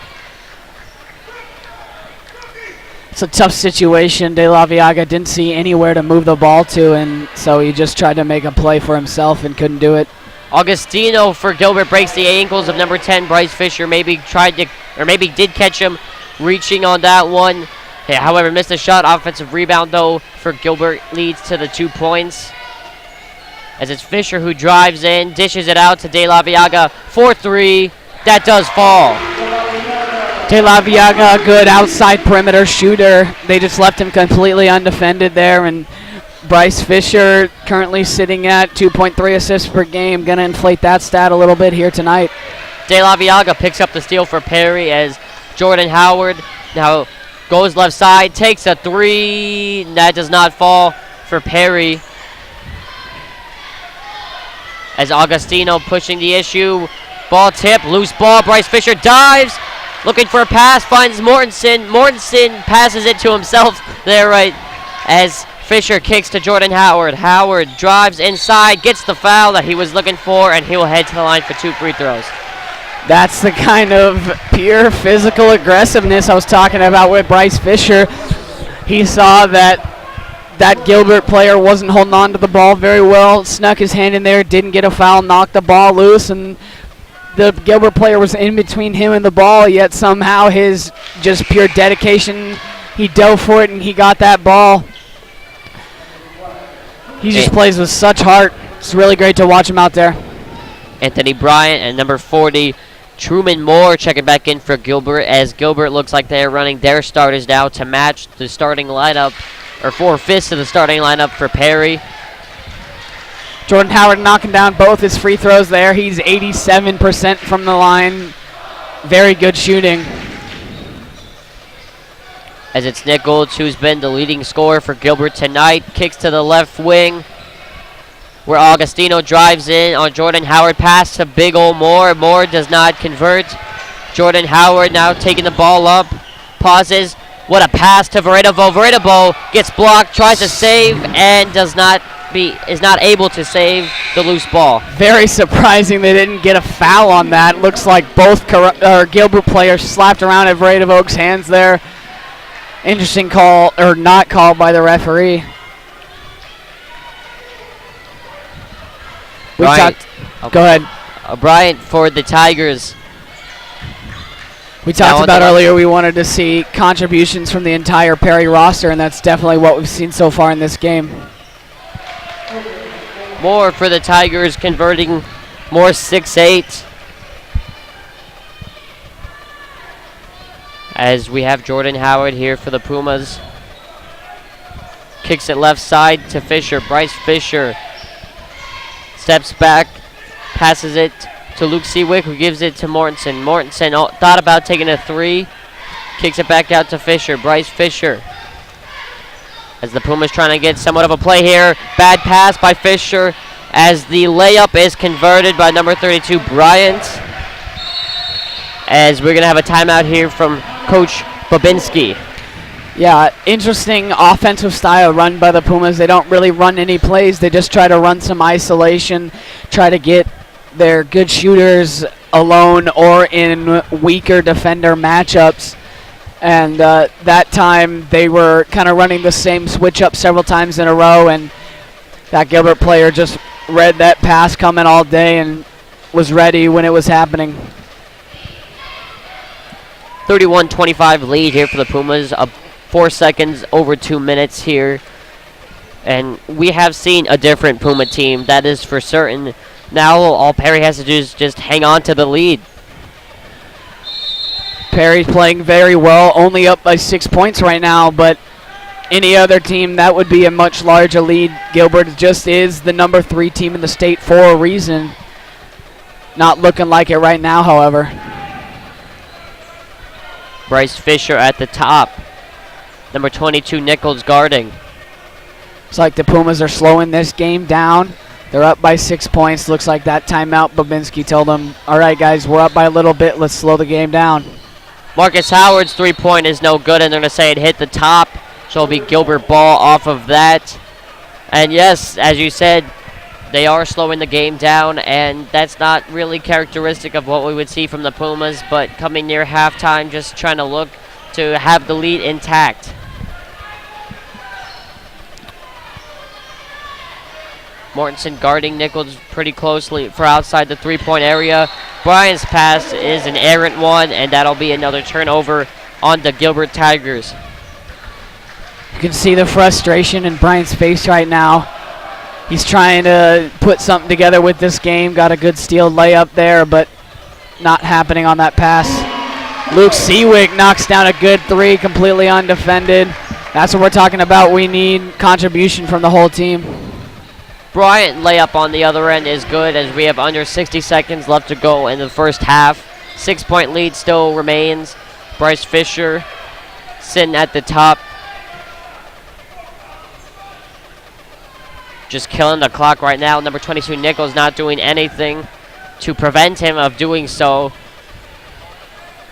It's a tough situation. De La Viaga didn't see anywhere to move the ball to, and so he just tried to make a play for himself and couldn't do it. Augustino for Gilbert breaks the ankles of number 10, Bryce Fisher. Maybe did catch him reaching on that one. Yeah, however, missed a shot. Offensive rebound, though, for Gilbert leads to the 2 points. As it's Fisher who drives in, dishes it out to De La Viaga for 3. That does fall. De La Viaga, a good outside perimeter shooter. They just left him completely undefended there, and Bryce Fisher currently sitting at 2.3 assists per game. Going to inflate that stat a little bit here tonight. De La Viaga picks up the steal for Perry as Jordan Howard now goes left side, takes a 3. That does not fall for Perry. As Augustino pushing the issue. Ball tip, loose ball. Bryce Fisher dives. Looking for a pass, finds Mortensen. Mortensen passes it to himself there, right, as Fisher kicks to Jordan Howard. Howard drives inside, gets the foul that he was looking for, and he will head to the line for 2 free throws. That's the kind of pure physical aggressiveness I was talking about with Bryce Fisher. He saw that Gilbert player wasn't holding on to the ball very well, snuck his hand in there, didn't get a foul, knocked the ball loose, and the Gilbert player was in between him and the ball, yet somehow his just pure dedication, he dove for it and he got that ball. He just plays with such heart. It's really great to watch him out there. Anthony Bryant and number 40, Truman Moore, checking back in for Gilbert, as Gilbert looks like they're running their starters now to match the starting lineup, or 4/5 of the starting lineup for Perry. Jordan Howard knocking down both his free throws there. He's 87% from the line. Very good shooting. As it's Nichols, who's been the leading scorer for Gilbert tonight, kicks to the left wing, where Augustino drives in on Jordan Howard. Pass to big ol' Moore. Moore does not convert. Jordan Howard now taking the ball up. Pauses. What a pass to Veritovo. Veritovo gets blocked, tries to save, and is not able to save the loose ball. Very surprising they didn't get a foul on that. Looks like both Gilbert players slapped around at Veritovo's hands there. Interesting call, or not called by the referee. Go ahead. Bryant for the Tigers. We talked about earlier we wanted to see contributions from the entire Perry roster, and that's definitely what we've seen so far in this game. More for the Tigers, converting more 6-8. As we have Jordan Howard here for the Pumas. Kicks it left side to Fisher. Bryce Fisher steps back, passes it to Luke Seawick, who gives it to Mortensen. Mortensen thought about taking a 3. Kicks it back out to Fisher. Bryce Fisher. As the Pumas trying to get somewhat of a play here. Bad pass by Fisher as the layup is converted by number 32, Bryant. As we're going to have a timeout here from Coach Babinski. Yeah, interesting offensive style run by the Pumas. They don't really run any plays. They just try to run some isolation, try to get their good shooters alone or in weaker defender matchups. And that time they were kind of running the same switch up several times in a row, and that Gilbert player just read that pass coming all day and was ready when it was happening. 31-25 lead here for the Pumas. 4 seconds over 2 minutes here. And we have seen a different Puma team, that is for certain. Now all Perry has to do is just hang on to the lead. Perry's playing very well, only up by 6 points right now, but any other team, that would be a much larger lead. Gilbert just is the number 3 team in the state for a reason. Not looking like it right now, however. Bryce Fisher at the top. Number 22, Nichols guarding. Looks like the Pumas are slowing this game down. They're up by 6 points. Looks like that timeout, Babinski told them, all right, guys, we're up by a little bit. Let's slow the game down. Marcus Howard's three-point is no good, and they're going to say it hit the top. So it'll be Gilbert ball off of that. And yes, as you said, they are slowing the game down, and that's not really characteristic of what we would see from the Pumas, but coming near halftime, just trying to look to have the lead intact. Mortensen guarding Nichols pretty closely for outside the three-point area. Bryant's pass is an errant one, and that'll be another turnover on the Gilbert Tigers. You can see the frustration in Bryant's face right now. He's trying to put something together with this game. Got a good steal layup there, but not happening on that pass. Luke Seawick knocks down a good three, completely undefended. That's what we're talking about. We need contribution from the whole team. Bryant layup on the other end is good, as we have under 60 seconds left to go in the first half. 6-point lead still remains. Bryce Fisher sitting at the top. Just killing the clock right now. Number 22, Nichols, not doing anything to prevent him of doing so.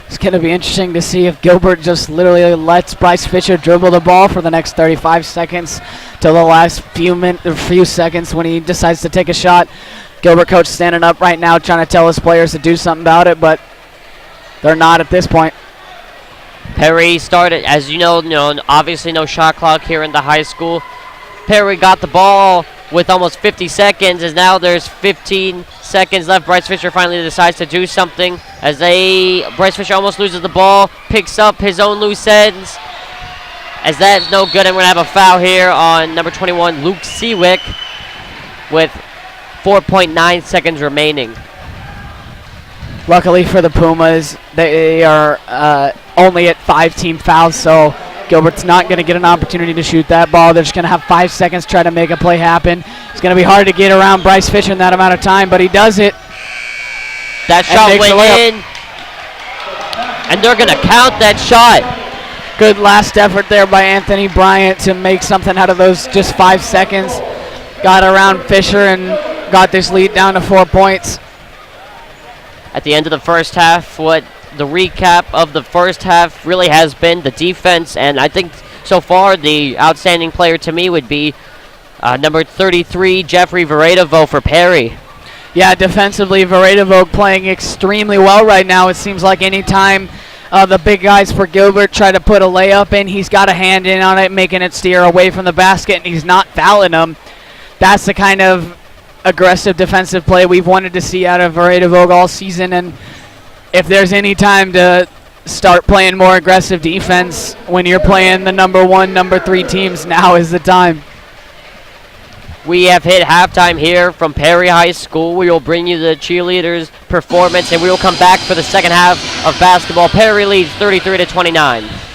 It's going to be interesting to see if Gilbert just literally lets Bryce Fisher dribble the ball for the next 35 seconds till the last few seconds when he decides to take a shot. Gilbert coach standing up right now trying to tell his players to do something about it, but they're not at this point. Perry started, as you know, obviously no shot clock here in the high school. Perry got the ball with almost 50 seconds, as now there's 15 seconds left. Bryce Fisher finally decides to do something as Bryce Fisher almost loses the ball, picks up his own loose ends, as that's no good, and we're going to have a foul here on number 21, Luke Seawick, with 4.9 seconds remaining. Luckily for the Pumas, they are only at 5 team fouls, so Gilbert's not going to get an opportunity to shoot that ball. They're just going to have 5 seconds to try to make a play happen. It's going to be hard to get around Bryce Fisher in that amount of time, but he does it. That shot went in, and they're going to count that shot. Good last effort there by Anthony Bryant to make something out of those just 5 seconds. Got around Fisher and got this lead down to 4 points. At the end of the first half, what the recap of the first half really has been the defense, and I think so far the outstanding player to me would be number 33, Jeffrey Veredovo for Perry. Yeah, defensively, Veredovo playing extremely well right now. It seems like any time the big guys for Gilbert try to put a layup in, he's got a hand in on it, making it steer away from the basket, and he's not fouling them. That's the kind of aggressive defensive play we've wanted to see out of Veredovo all season, and if there's any time to start playing more aggressive defense when you're playing the number 1, number 3 teams, now is the time. We have hit halftime here from Perry High School. We will bring you the cheerleaders' performance, and we will come back for the second half of basketball. Perry leads 33-29.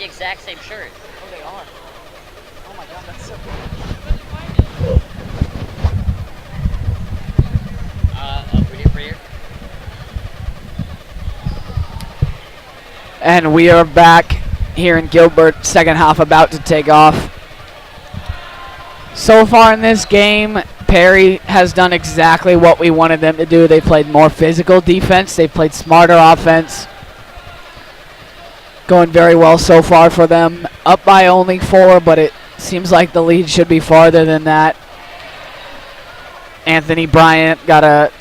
the exact same shirt. Oh, they are. Oh my God, that's so cool. Right here. And we are back here in Gilbert, second half about to take off. So far in this game, Perry has done exactly what we wanted them to do. They played more physical defense. They played smarter offense. Going very well so far for them. Up by only 4, but it seems like the lead should be farther than that. Anthony Bryant got a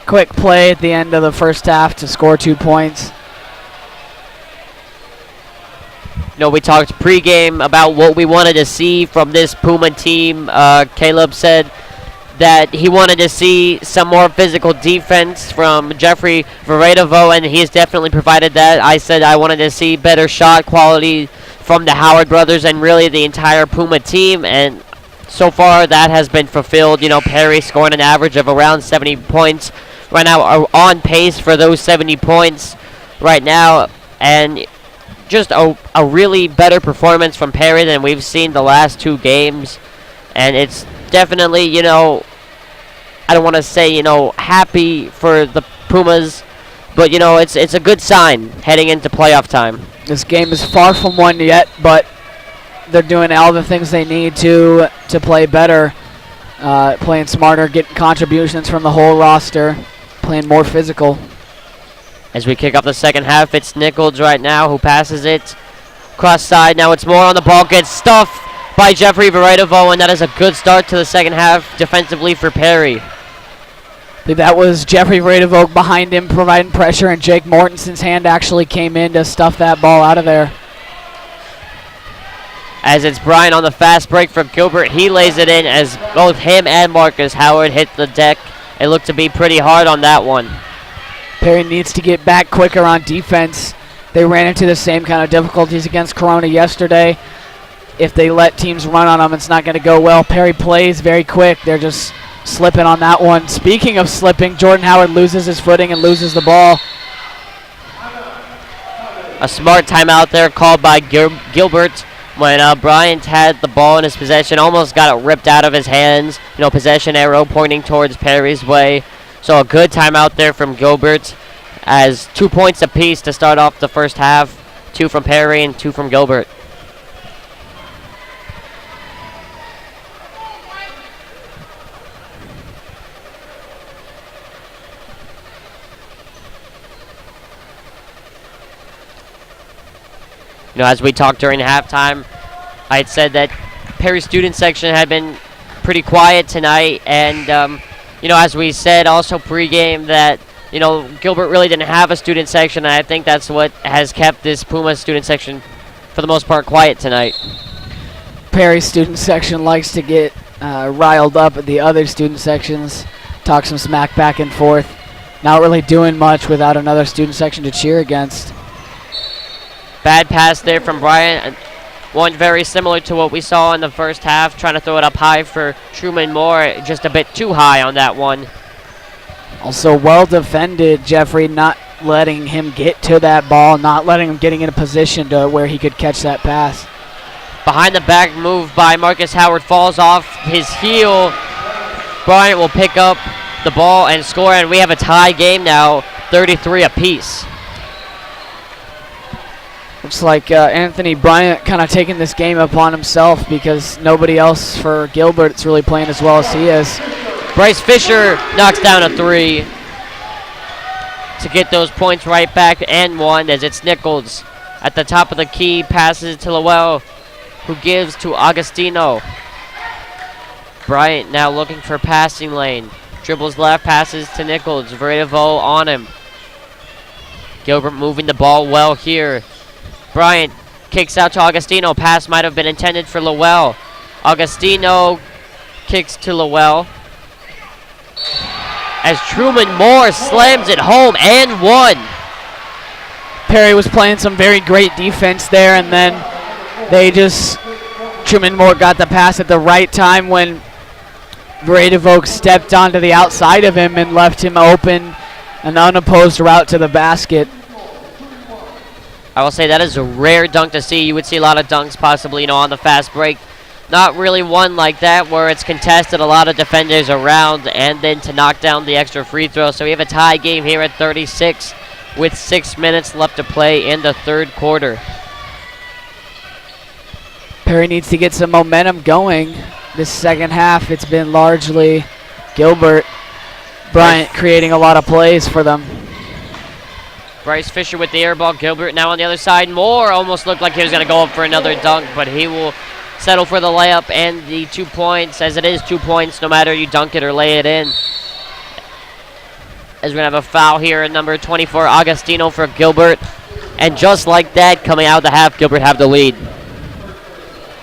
quick play at the end of the first half to score 2 points. We talked pregame about what we wanted to see from this Puma team. Caleb said that he wanted to see some more physical defense from Jeffrey Varedovo, and he has definitely provided that. I said I wanted to see better shot quality from the Howard brothers and really the entire Puma team, and so far that has been fulfilled. Perry scoring an average of around 70 points right now, are on pace for those 70 points right now, and just a really better performance from Perry than we've seen the last 2 games. And it's definitely, I don't want to say, happy for the Pumas, but, it's a good sign heading into playoff time. This game is far from one yet, but they're doing all the things they need to play better, playing smarter, getting contributions from the whole roster, playing more physical. As we kick off the second half, it's Nichols right now who passes it cross side. Now it's more on the ball, gets stuffed by Jeffrey Varedovo, and that is a good start to the second half defensively for Perry. I think that was Jeffrey Varedovo behind him providing pressure, and Jake Mortensen's hand actually came in to stuff that ball out of there. As it's Brian on the fast break for Gilbert, he lays it in as both him and Marcus Howard hit the deck. It looked to be pretty hard on that one. Perry needs to get back quicker on defense. They ran into the same kind of difficulties against Corona yesterday. If they let teams run on them, it's not going to go well. Perry plays very quick. They're just slipping on that one. Speaking of slipping, Jordan Howard loses his footing and loses the ball. A smart timeout there called by Gilbert when Bryant had the ball in his possession. Almost got it ripped out of his hands. Possession arrow pointing towards Perry's way. So a good timeout there from Gilbert, as 2 points apiece to start off the first half. 2 from Perry and 2 from Gilbert. As we talked during halftime, I had said that Perry's student section had been pretty quiet tonight, and as we said also pregame that, Gilbert really didn't have a student section, and I think that's what has kept this Puma student section, for the most part, quiet tonight. Perry's student section likes to get riled up at the other student sections, talk some smack back and forth. Not really doing much without another student section to cheer against. Bad pass there from Bryant. One very similar to what we saw in the first half, trying to throw it up high for Truman Moore, just a bit too high on that one. Also well defended, Jeffrey, not letting him get to that ball, not letting him getting in a position to where he could catch that pass. Behind the back move by Marcus Howard falls off his heel. Bryant will pick up the ball and score, and we have a tie game now, 33 apiece. Looks like Anthony Bryant kind of taking this game upon himself, because nobody else for Gilbert is really playing as well as he is. Bryce Fisher knocks down a 3 to get those points right back and 1, as it's Nichols at the top of the key, passes to Lowell, who gives to Agostino. Bryant now looking for passing lane. Dribbles left, passes to Nichols. Varedovo on him. Gilbert moving the ball well here. Bryant kicks out to Agostino. Pass might have been intended for Lowell. Agostino kicks to Lowell, as Truman Moore slams it home and 1. Perry was playing some very great defense there, and then Truman Moore got the pass at the right time when Varedovo stepped onto the outside of him and left him open, an unopposed route to the basket. I will say that is a rare dunk to see. You would see a lot of dunks possibly, on the fast break. Not really one like that where it's contested, a lot of defenders around, and then to knock down the extra free throw. So we have a tie game here at 36 with 6 minutes left to play in the third quarter. Perry needs to get some momentum going. This second half, it's been largely Gilbert Bryant creating a lot of plays for them. Bryce Fisher with the air ball. Gilbert now on the other side. Moore almost looked like he was going to go up for another dunk, but he will settle for the layup and the 2 points, as it is 2 points no matter you dunk it or lay it in. As we're going to have a foul here at number 24, Agostino for Gilbert. And just like that, coming out of the half, Gilbert have the lead.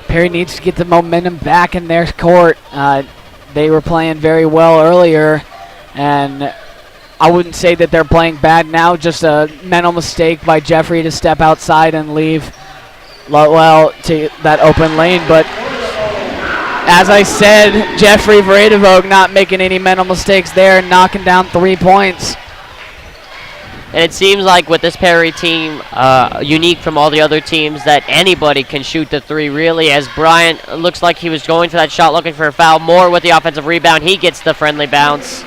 Perry needs to get the momentum back in their court. They were playing very well earlier, and I wouldn't say that they're playing bad now, just a mental mistake by Jeffrey to step outside and leave Lutwell to that open lane. But as I said, Jeffrey Vredevoog not making any mental mistakes there, knocking down 3 points. And it seems like with this Perry team, unique from all the other teams, that anybody can shoot the three, really, as Bryant looks like he was going for that shot, looking for a foul. Moore with the offensive rebound. He gets the friendly bounce.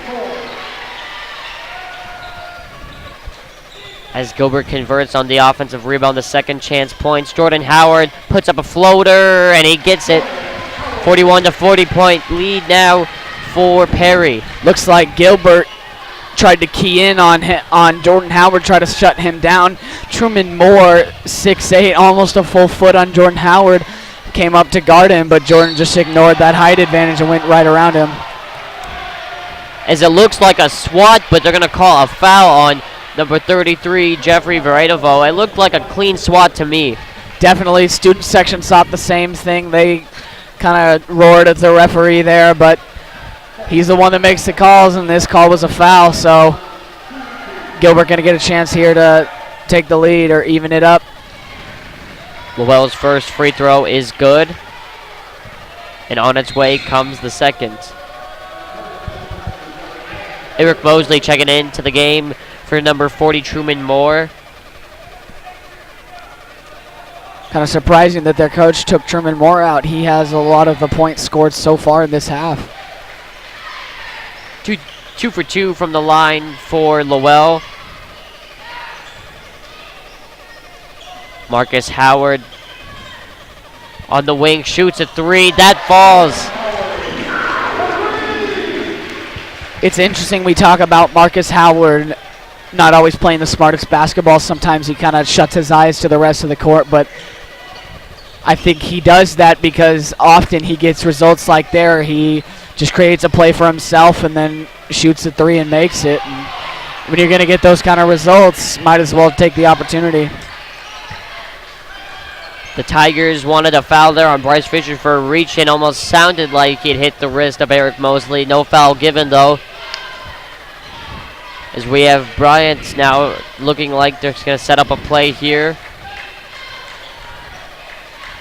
As Gilbert converts on the offensive rebound, the second chance points. Jordan Howard puts up a floater, and he gets it. 41 to 40 point lead now for Perry. Looks like Gilbert tried to key in on Jordan Howard, tried to shut him down. Truman Moore, 6'8", almost a full foot on Jordan Howard, came up to guard him, but Jordan just ignored that height advantage and went right around him. As it looks like a swat, but they're going to call a foul on number 33, Jeffrey Veredovo. It looked like a clean swat to me. Definitely, student section thought the same thing. They kind of roared at the referee there, but he's the one that makes the calls, and this call was a foul, so Gilbert going to get a chance here to take the lead or even it up. Lowell's first free throw is good, and on its way comes the second. Eric Mosley checking into the game for number 40, Truman Moore. Kind of surprising that their coach took Truman Moore out. He has a lot of the points scored so far in this half. Two for two from the line for Lowell. Marcus Howard on the wing shoots a three. That falls. It's interesting we talk about Marcus Howard not always playing the smartest basketball. Sometimes he kind of shuts his eyes to the rest of the court, but I think he does that because often he gets results like there. He just creates a play for himself and then shoots a three and makes it. And when you're going to get those kind of results, might as well take the opportunity. The Tigers wanted a foul there on Bryce Fisher for a reach, and almost sounded like he'd hit the wrist of Eric Mosley. No foul given, though. As we have Bryant now looking like they're going to set up a play here.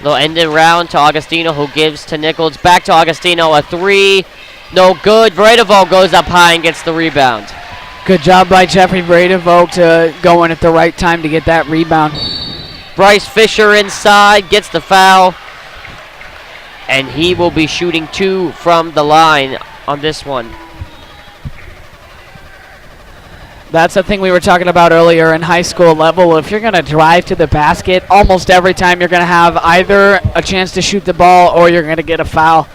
They'll end it round to Agostino, who gives to Nichols. Back to Agostino, a three. No good. Vredevoog goes up high and gets the rebound. Good job by Jeffrey Vredevoog to go in at the right time to get that rebound. Bryce Fisher inside, gets the foul. And he will be shooting two from the line on this one. That's the thing we were talking about earlier in high school level. If you're going to drive to the basket, almost every time you're going to have either a chance to shoot the ball or you're going to get a foul.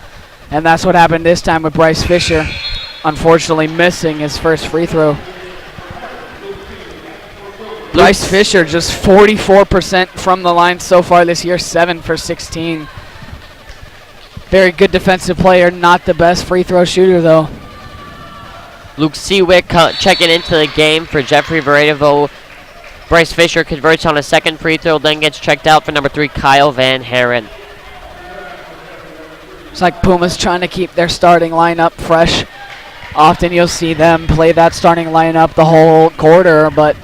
And that's what happened this time with Bryce Fisher, unfortunately missing his first free throw. Bryce Fisher just 44% from the line so far this year, 7 for 16. Very good defensive player, not the best free throw shooter though. Luke Seawick checking into the game for Jeffrey Veredovo. Bryce Fisher converts on a second free throw, then gets checked out for number 3, Kyle Van Haren. It's like Puma's trying to keep their starting lineup fresh. Often you'll see them play that starting lineup the whole quarter, but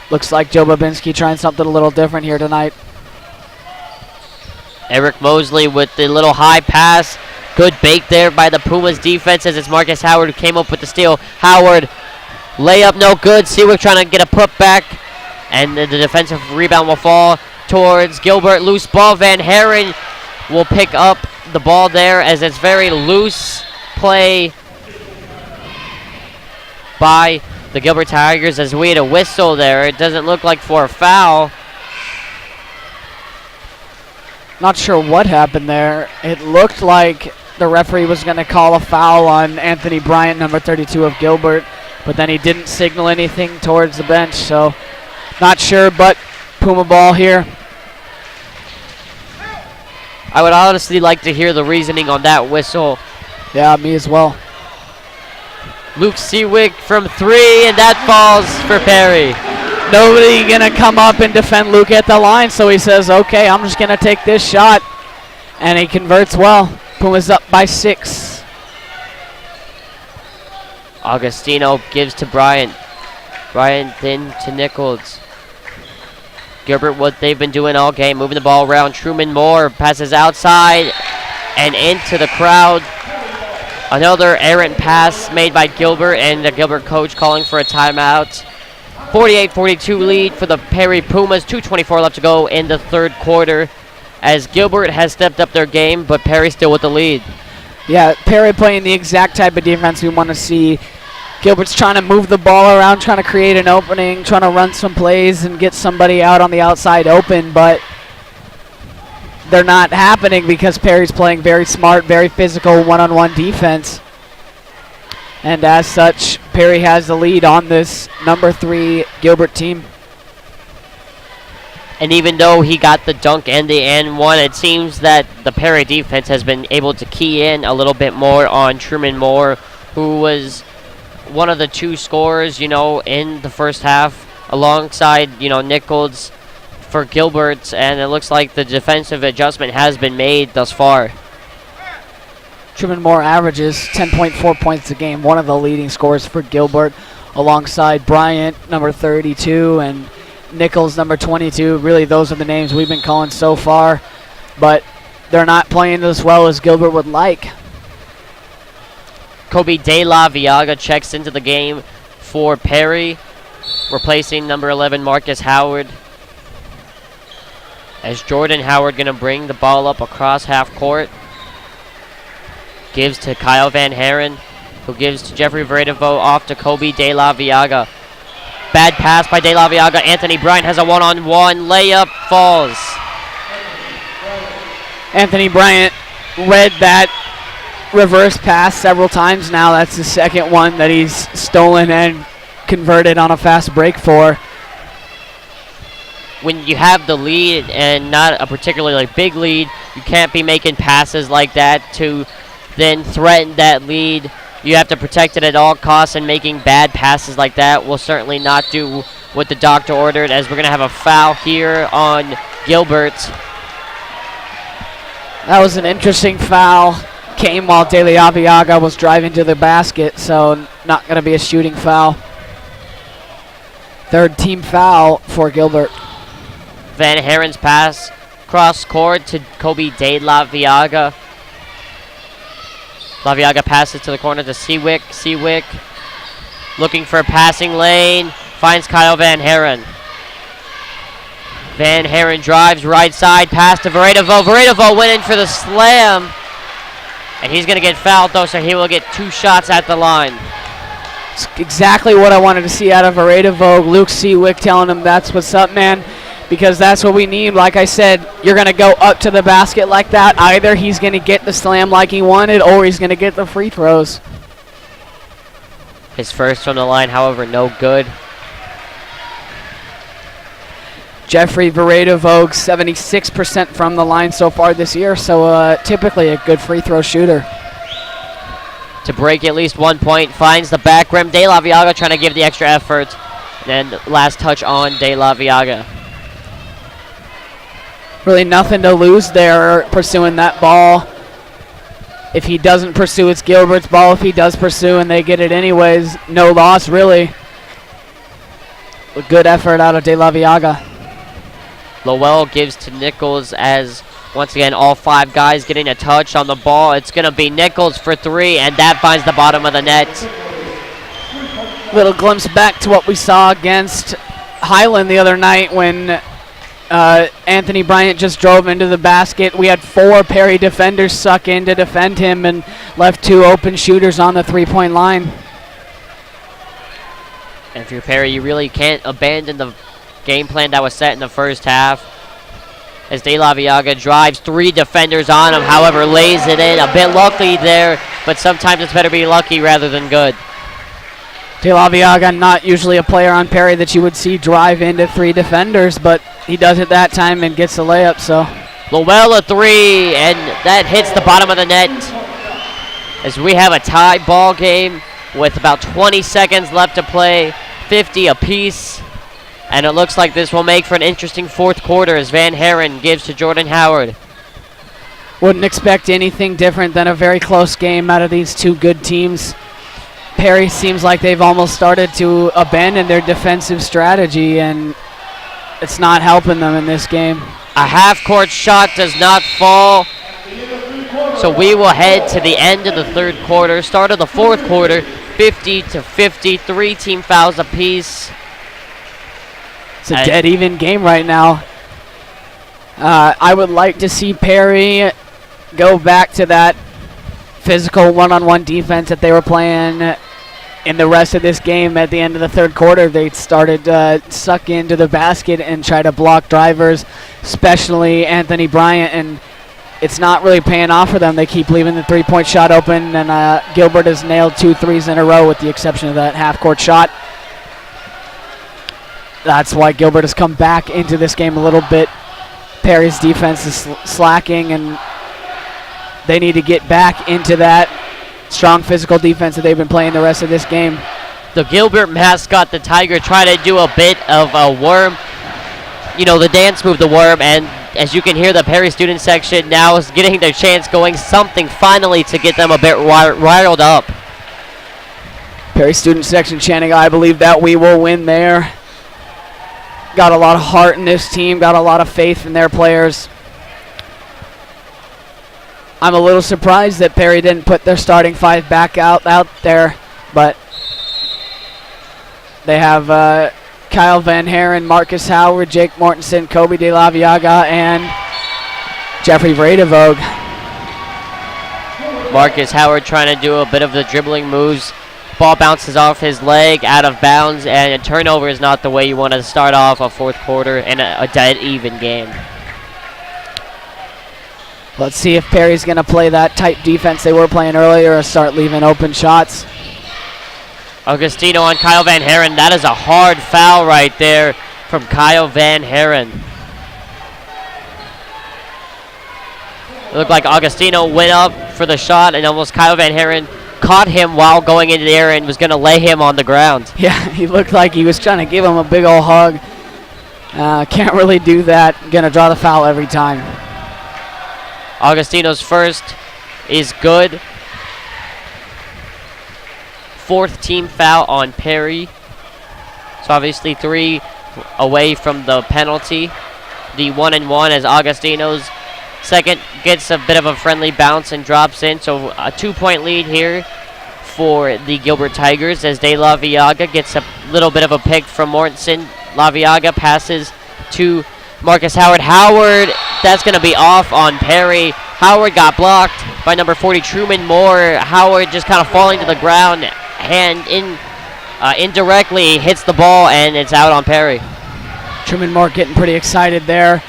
looks like Joe Babinski trying something a little different here tonight. Eric Mosley with the little high pass. Good bait there by the Pumas defense as it's Marcus Howard who came up with the steal. Howard, layup no good. Seawick trying to get a putback. And the defensive rebound will fall towards Gilbert. Loose ball. Van Haren will pick up the ball there as it's very loose play by the Gilbert Tigers as we had a whistle there. It doesn't look like for a foul. Not sure what happened there. It looked like the referee was going to call a foul on Anthony Bryant, number 32 of Gilbert, but then he didn't signal anything towards the bench, so not sure, but Puma ball here. I would honestly like to hear the reasoning on that whistle. Yeah, me as well. Luke Seawick from 3, and that falls for Perry. Nobody going to come up and defend Luke at the line, so he says, okay, I'm just going to take this shot. And he converts well. Puma's up by 6. Augustino gives to Bryant. Bryant then to Nichols. Gilbert, what they've been doing all game, moving the ball around. Truman Moore passes outside and into the crowd. Another errant pass made by Gilbert, and the Gilbert coach calling for a timeout. 48-42 lead for the Perry Pumas. 2:24 left to go in the third quarter as Gilbert has stepped up their game, but Perry still with the lead. Yeah, Perry playing the exact type of defense we want to see. Gilbert's trying to move the ball around, trying to create an opening, trying to run some plays and get somebody out on the outside open, but they're not happening because Perry's playing very smart, very physical one-on-one defense. And as such, Perry has the lead on this number 3 Gilbert team. And even though he got the dunk and the and one, it seems that the Perry defense has been able to key in a little bit more on Truman Moore, who was one of the 2 scorers, in the first half, alongside, Nichols for Gilbert, and it looks like the defensive adjustment has been made thus far. Truman Moore averages 10.4 points a game, one of the leading scorers for Gilbert, alongside Bryant, number 32, and Nichols, number 22. Really, those are the names we've been calling so far, but they're not playing as well as Gilbert would like. Kobe De La Viaga checks into the game for Perry, replacing number 11 Marcus Howard. As Jordan Howard going to bring the ball up across half court. Gives to Kyle Van Haren, who gives to Jeffrey Vredevo off to Kobe De La Viaga. Bad pass by De La Viaga. Anthony Bryant has a one-on-one. Layup falls. Anthony Bryant read that reverse pass several times now. That's the second one that he's stolen and converted on a fast break for. When you have the lead and not a particularly big lead, you can't be making passes like that to then threaten that lead. You have to protect it at all costs, and making bad passes like that will certainly not do what the doctor ordered, as we're going to have a foul here on Gilbert. That was an interesting foul. Came while De La Viaga was driving to the basket, so not going to be a shooting foul. Third team foul for Gilbert. Van Haren's pass cross court to Kobe De La Viaga. La Viaga passes to the corner to Seawick. Seawick looking for a passing lane. Finds Kyle Van Haren. Van Haren drives right side. Pass to Vredevo. Vredevo went in for the slam. And he's going to get fouled, though, so he will get 2 shots at the line. It's exactly what I wanted to see out of Vredevo. Luke Seawick telling him that's what's up, man. Because that's what we need. Like I said, you're going to go up to the basket like that. Either he's going to get the slam like he wanted, or he's going to get the free throws. His first from the line, however, no good. Jeffrey Vredevo, 76% from the line so far this year, so typically a good free throw shooter. To break at least 1 point, finds the back rim. De La Viaga trying to give the extra effort. Then last touch on De La Viaga. Really nothing to lose there pursuing that ball. If he doesn't pursue, it's Gilbert's ball. If he does pursue and they get it anyways, no loss really. A good effort out of De La Viaga. Lowell gives to Nichols as, once again, all 5 guys getting a touch on the ball. It's going to be Nichols for 3, and that finds the bottom of the net. Little glimpse back to what we saw against Highland the other night when Anthony Bryant just drove into the basket. We had 4 Perry defenders suck in to defend him and left 2 open shooters on the three-point line. And if you're Perry, you really can't abandon the game plan that was set in the first half. As De La Viaga drives 3 defenders on him, however, lays it in. A bit lucky there, but sometimes it's better be lucky rather than good. De La Viaga, not usually a player on Perry that you would see drive into 3 defenders, but he does it that time and gets the layup. So Lowell a 3, and that hits the bottom of the net. As we have a tie ball game with about 20 seconds left to play, 50 apiece. And it looks like this will make for an interesting fourth quarter as Van Haren gives to Jordan Howard. Wouldn't expect anything different than a very close game out of these 2 good teams. Perry seems like they've almost started to abandon their defensive strategy, and it's not helping them in this game. A half-court shot does not fall. So we will head to the end of the third quarter. Start of the fourth quarter, 50-50, 3 team fouls apiece. It's a dead even game right now. I would like to see Perry go back to that physical one-on-one defense that they were playing in the rest of this game. At the end of the third quarter, they started to suck into the basket and try to block drivers, especially Anthony Bryant, and it's not really paying off for them. They keep leaving the three-point shot open, and Gilbert has nailed 2 threes in a row with the exception of that half-court shot. That's why Gilbert has come back into this game a little bit. Perry's defense is slacking, and they need to get back into that strong physical defense that they've been playing the rest of this game. The Gilbert mascot, the Tiger, trying to do a bit of a worm. You know, the dance move, the worm, and as you can hear, the Perry student section now is getting their chance going, something finally to get them a bit riled up. Perry student section chanting, "I believe that we will win" there. Got a lot of heart in this team, got a lot of faith in their players. I'm a little surprised that Perry didn't put their starting 5 back out there, but they have Kyle Van Haren, Marcus Howard, Jake Mortensen, Kobe De La Viaga, and Jeffrey Vredevoog. Marcus Howard trying to do a bit of the dribbling moves. Ball bounces off his leg, out of bounds, and a turnover is not the way you want to start off a fourth quarter in a dead even game. Let's see if Perry's going to play that type defense they were playing earlier or start leaving open shots. Augustino on Kyle Van Haren. That is a hard foul right there from Kyle Van Haren. It looked like Augustino went up for the shot, and almost Kyle Van Haren caught him while going into the air and was going to lay him on the ground. Yeah, he looked like he was trying to give him a big old hug. Can't really do that. Going to draw the foul every time. Augustino's first is good. 4th team foul on Perry. So obviously 3 away from the penalty. The 1-and-1 as Augustino's second gets a bit of a friendly bounce and drops in. So a 2-point lead here for the Gilbert Tigers as De La Viaga gets a little bit of a pick from Mortensen. La Viaga passes to Marcus Howard. Howard, that's going to be off on Perry. Howard got blocked by number 40, Truman Moore. Howard just kind of falling to the ground and indirectly hits the ball, and it's out on Perry. Truman Moore getting pretty excited there.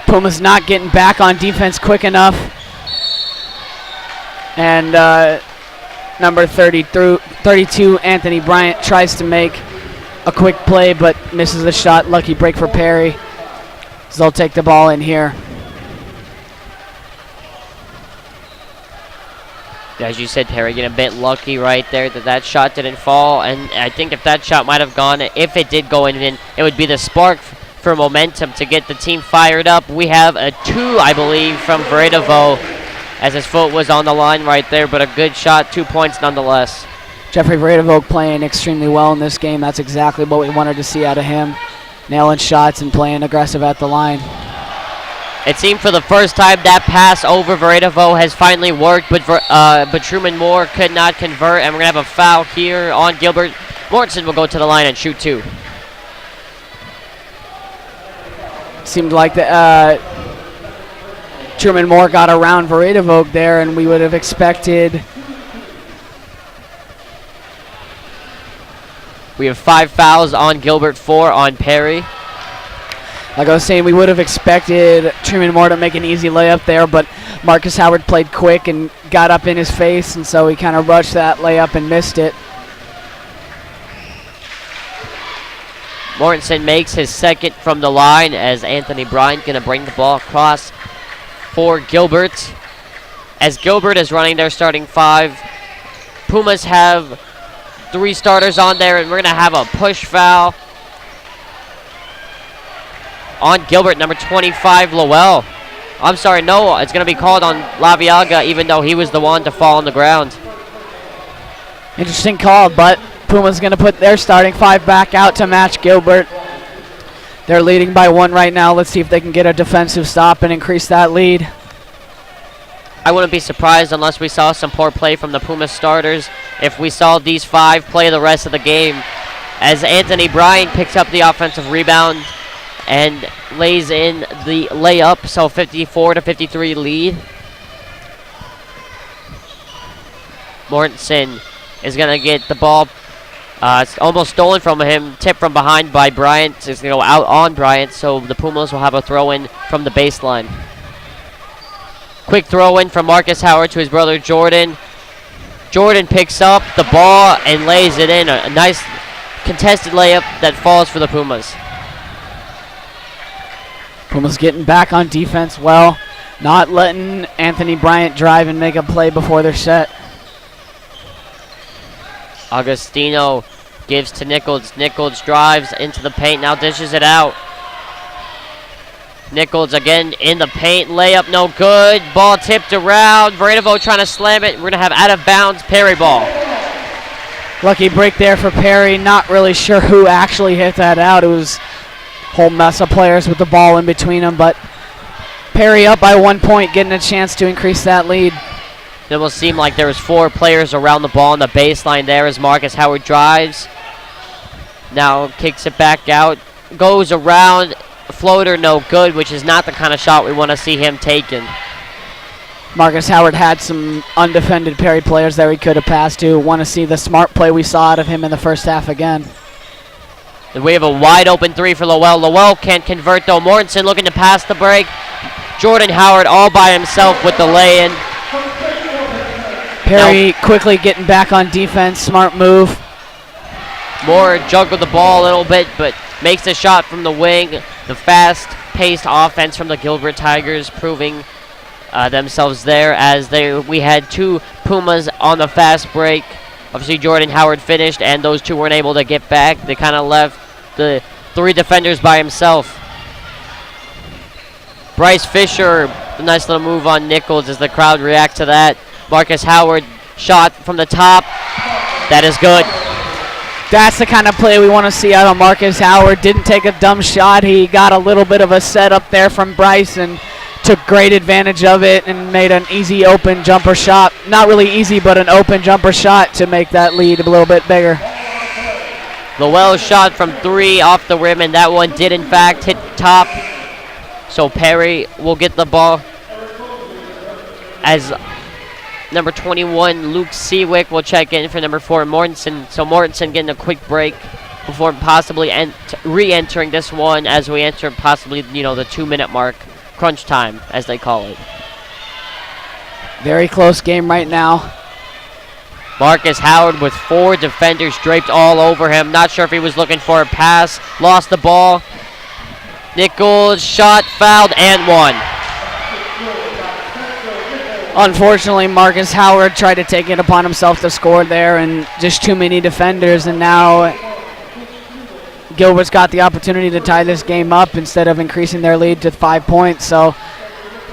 Puma's not getting back on defense quick enough. And number 32, Anthony Bryant, tries to make a quick play but misses the shot. Lucky break for Perry. So they'll take the ball in here. As you said, Perry getting a bit lucky right there that shot didn't fall. And I think if that shot might have gone, if it did go in, it would be the spark for momentum to get the team fired up. We have a 2, I believe, from Vredevoog as his foot was on the line right there, but a good shot, 2 points nonetheless. Jeffrey Vredevoog playing extremely well in this game. That's exactly what we wanted to see out of him. Nailing shots and playing aggressive at the line. It seemed for the first time that pass over Vredevoog has finally worked, but Truman Moore could not convert, and we're going to have a foul here on Gilbert. Mortensen will go to the line and shoot 2. Seemed like Truman Moore got around Veredavog there, and we would have expected. We have 5 fouls on Gilbert, 4 on Perry. Like I was saying, we would have expected Truman Moore to make an easy layup there, but Marcus Howard played quick and got up in his face, and so he kind of rushed that layup and missed it. Mortensen makes his second from the line as Anthony Bryant going to bring the ball across for Gilbert. As Gilbert is running their starting 5, Pumas have 3 starters on there, and we're going to have a push foul on Gilbert, number 25, Lowell. I'm sorry, no, it's going to be called on Laviaga, even though he was the one to fall on the ground. Interesting call, but Puma's going to put their starting 5 back out to match Gilbert. They're leading by 1 right now. Let's see if they can get a defensive stop and increase that lead. I wouldn't be surprised unless we saw some poor play from the Pumas starters if we saw these 5 play the rest of the game, as Anthony Bryant picks up the offensive rebound and lays in the layup, so 54-53 lead. Mortensen is going to get the ball. It's almost stolen from him, tipped from behind by Bryant. It's going to go out on Bryant, so the Pumas will have a throw-in from the baseline. Quick throw-in from Marcus Howard to his brother Jordan. Jordan picks up the ball and lays it in. A nice contested layup that falls for the Pumas. Pumas getting back on defense well, not letting Anthony Bryant drive and make a play before they're set. Agostino gives to Nichols. Nichols drives into the paint, now dishes it out. Nichols again in the paint, layup no good. Ball tipped around. Veredavo trying to slam it. We're going to have out of bounds Perry ball. Lucky break there for Perry. Not really sure who actually hit that out. It was a whole mess of players with the ball in between them, but Perry up by 1 point, getting a chance to increase that lead. It will seem like there was 4 players around the ball on the baseline there as Marcus Howard drives. Now kicks it back out. Goes around. Floater no good, which is not the kind of shot we want to see him taking. Marcus Howard had some undefended Perry players there he could have passed to. Want to see the smart play we saw out of him in the first half again. And we have a wide open 3 for Lowell. Lowell can't convert though. Mortensen looking to pass the break. Jordan Howard all by himself with the lay-in. Perry quickly getting back on defense. Smart move. Moore juggled the ball a little bit, but makes a shot from the wing. The fast-paced offense from the Gilbert Tigers proving themselves there as we had 2 Pumas on the fast break. Obviously, Jordan Howard finished, and those 2 weren't able to get back. They kind of left the 3 defenders by himself. Bryce Fisher, a nice little move on Nichols as the crowd reacts to that. Marcus Howard shot from the top. That is good. That's the kind of play we want to see out of Marcus Howard. Didn't take a dumb shot. He got a little bit of a setup there from Bryce and took great advantage of it and made an easy open jumper shot. Not really easy, but an open jumper shot to make that lead a little bit bigger. Lowell shot from 3 off the rim, and that one did in fact hit top. So Perry will get the ball as number 21, Luke Seawick, will check in for number 4, Mortensen. So Mortensen getting a quick break before possibly re-entering this one as we enter possibly, the 2-minute mark, crunch time, as they call it. Very close game right now. Marcus Howard with 4 defenders draped all over him. Not sure if he was looking for a pass. Lost the ball. Nichols shot, fouled, and one. Unfortunately, Marcus Howard tried to take it upon himself to score there, and just too many defenders, and now Gilbert's got the opportunity to tie this game up instead of increasing their lead to 5 points. So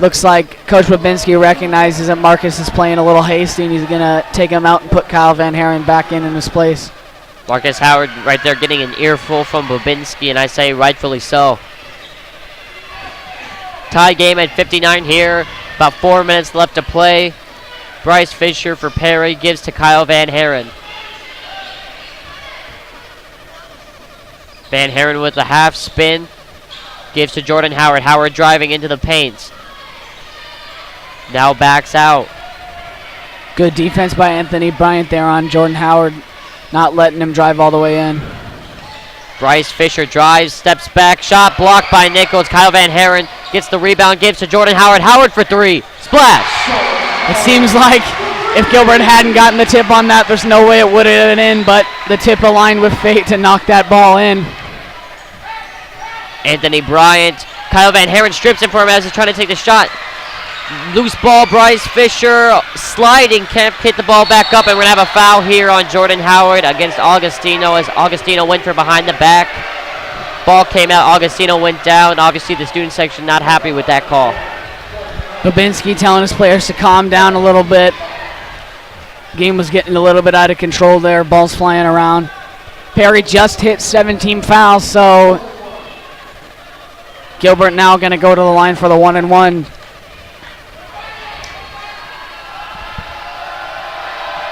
looks like Coach Babinski recognizes that Marcus is playing a little hasty, and he's going to take him out and put Kyle Van Haren back in his place. Marcus Howard right there getting an earful from Babinski, and I say rightfully so. Tie game at 59 here. About 4 minutes left to play. Bryce Fisher for Perry gives to Kyle Van Haren. Van Haren with a half spin. Gives to Jordan Howard. Howard driving into the paint. Now backs out. Good defense by Anthony Bryant there on Jordan Howard, not letting him drive all the way in. Bryce Fisher drives, steps back, shot blocked by Nichols. Kyle Van Haren gets the rebound, gives to Jordan Howard. Howard for three. Splash! It seems like if Gilbert hadn't gotten the tip on that, there's no way it would have been in, but the tip aligned with fate to knock that ball in. Anthony Bryant. Kyle Van Haren strips him for him as he's trying to take the shot. Loose ball, Bryce Fisher sliding, can't hit the ball back up, and we're going to have a foul here on Jordan Howard against Augustino as Augustino went for behind the back. Ball came out, Augustino went down. Obviously the student section not happy with that call. Babinski telling his players to calm down a little bit. Game was getting a little bit out of control there, balls flying around. Perry just hit 17 fouls, so Gilbert now going to go to the line for the 1-and-1.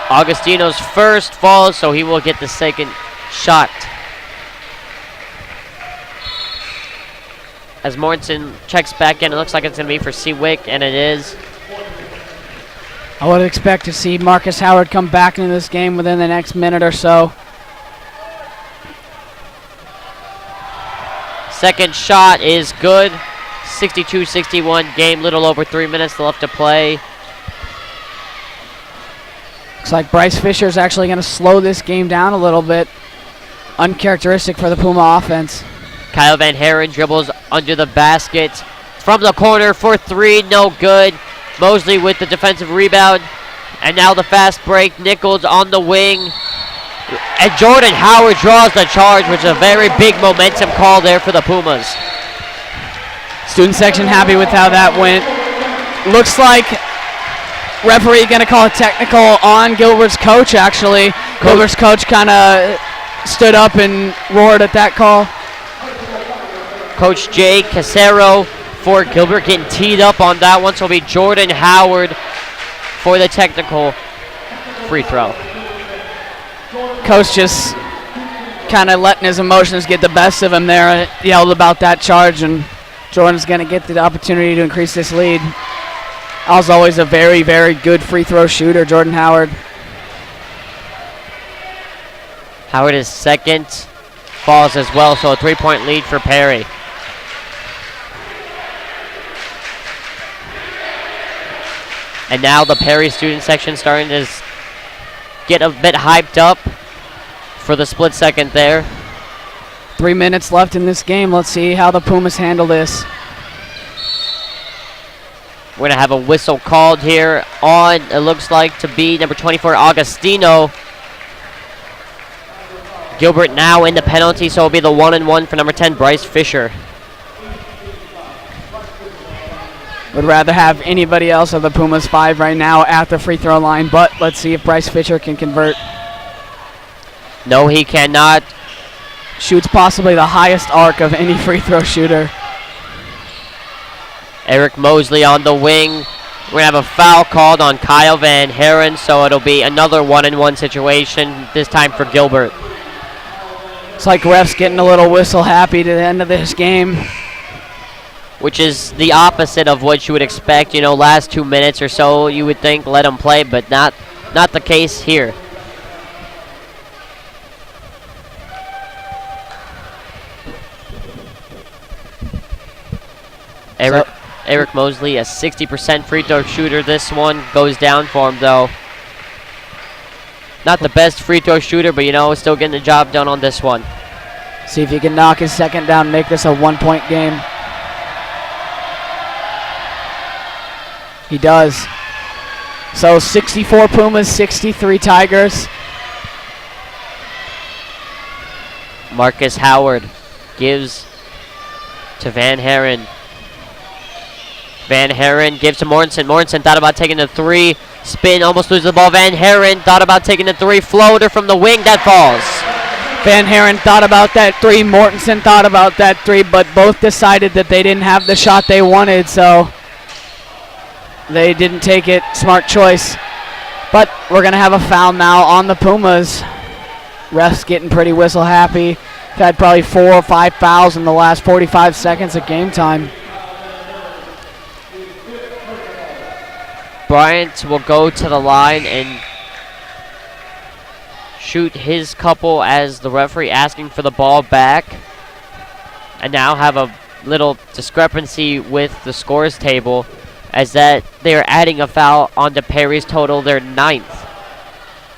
Augustino's first falls, so he will get the second shot. As Mortensen checks back in, it looks like it's going to be for Seawick, and it is. I would expect to see Marcus Howard come back into this game within the next minute or so. Second shot is good. 62-61 game, little over 3 minutes left to play. Looks like Bryce Fisher is actually going to slow this game down a little bit. Uncharacteristic for the Puma offense. Kyle Van Haren dribbles under the basket. From the corner for three, no good. Mosley with the defensive rebound. And now the fast break. Nichols on the wing. And Jordan Howard draws the charge, which is a very big momentum call there for the Pumas. Student section happy with how that went. Looks like referee going to call a technical on Gilbert's coach, actually. Gilbert's coach kind of stood up and roared at that call. Coach Jay Casero for Gilbert getting teed up on that one, so it'll be Jordan Howard for the technical free throw. Coach just kind of letting his emotions get the best of him there, yelled about that charge, and Jordan's going to get the opportunity to increase this lead. As always, a very, very good free throw shooter, Jordan Howard. Howard is second, falls as well, so a 3-point lead for Perry. And now the Perry student section starting to get a bit hyped up for the split second there. 3 minutes left in this game. Let's see how the Pumas handle this. We're going to have a whistle called here on, it looks like to be number 24, Augustino. Gilbert now in the penalty, so it'll be the 1-and-1 for number 10, Bryce Fisher. Would rather have anybody else of the Pumas 5 right now at the free throw line, but let's see if Bryce Fisher can convert. No, he cannot. Shoots possibly the highest arc of any free throw shooter. Eric Mosley on the wing. We're going to have a foul called on Kyle Van Haren, so it'll be another 1-and-1 situation, this time for Gilbert. It's like refs getting a little whistle happy to the end of this game. Which is the opposite of what you would expect. You know, last 2 minutes or so, you would think, let them play, but not the case here. Eric Mosley, a 60% free throw shooter. This one goes down for him, though. Not the best free throw shooter, but, you know, still getting the job done on this one. See if he can knock his second down, make this a 1-point game. He does. So 64 Pumas, 63 Tigers. Marcus Howard gives to Van Haren. Van Haren gives to Mortensen. Mortensen thought about taking the three. Spin, almost loses the ball. Van Haren thought about taking the three. Floater from the wing, that falls. Van Haren thought about that three. Mortensen thought about that three, but both decided that they didn't have the shot they wanted, so they didn't take it. Smart choice. But we're going to have a foul now on the Pumas. Refs getting pretty whistle happy. had probably 4 or 5 fouls in the last 45 seconds of game time. Bryant will go to the line and shoot his couple as the referee asking for the ball back. And now have a little discrepancy with the scores table as that they are adding a foul onto Perry's total, their 9th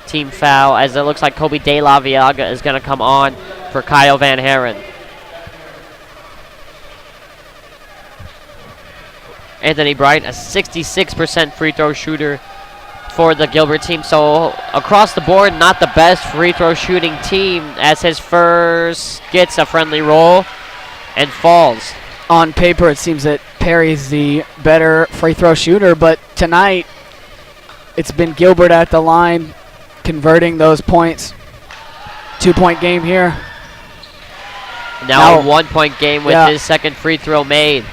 team foul, as it looks like Kobe De La Viaga is going to come on for Kyle Van Haren. Anthony Bryant, a 66% free throw shooter for the Gilbert team. So across the board, not the best free throw shooting team, as his first gets a friendly roll and falls. On paper, it seems that Perry's the better free throw shooter, but tonight it's been Gilbert at the line converting those points. 2-point game here. Now a 1-point game with his second free throw made.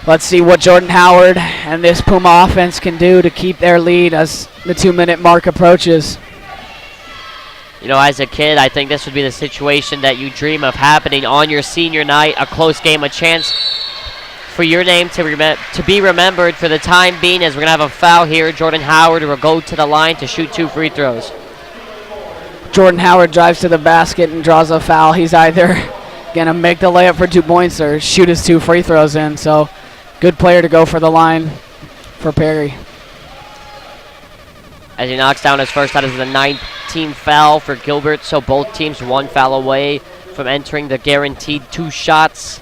Let's see what Jordan Howard and this Puma offense can do to keep their lead as the 2-minute mark approaches. You know, as a kid, I think this would be the situation that you dream of happening on your senior night, a close game, a chance for your name to be remembered for the time being, as we're going to have a foul here. Jordan Howard will go to the line to shoot 2 free throws. Jordan Howard drives to the basket and draws a foul. He's either going to make the layup for 2 points or shoot his 2 free throws in. So good player to go for the line for Perry. As he knocks down his first, that is the 9th team foul for Gilbert. So both teams 1 foul away from entering the guaranteed 2 shots.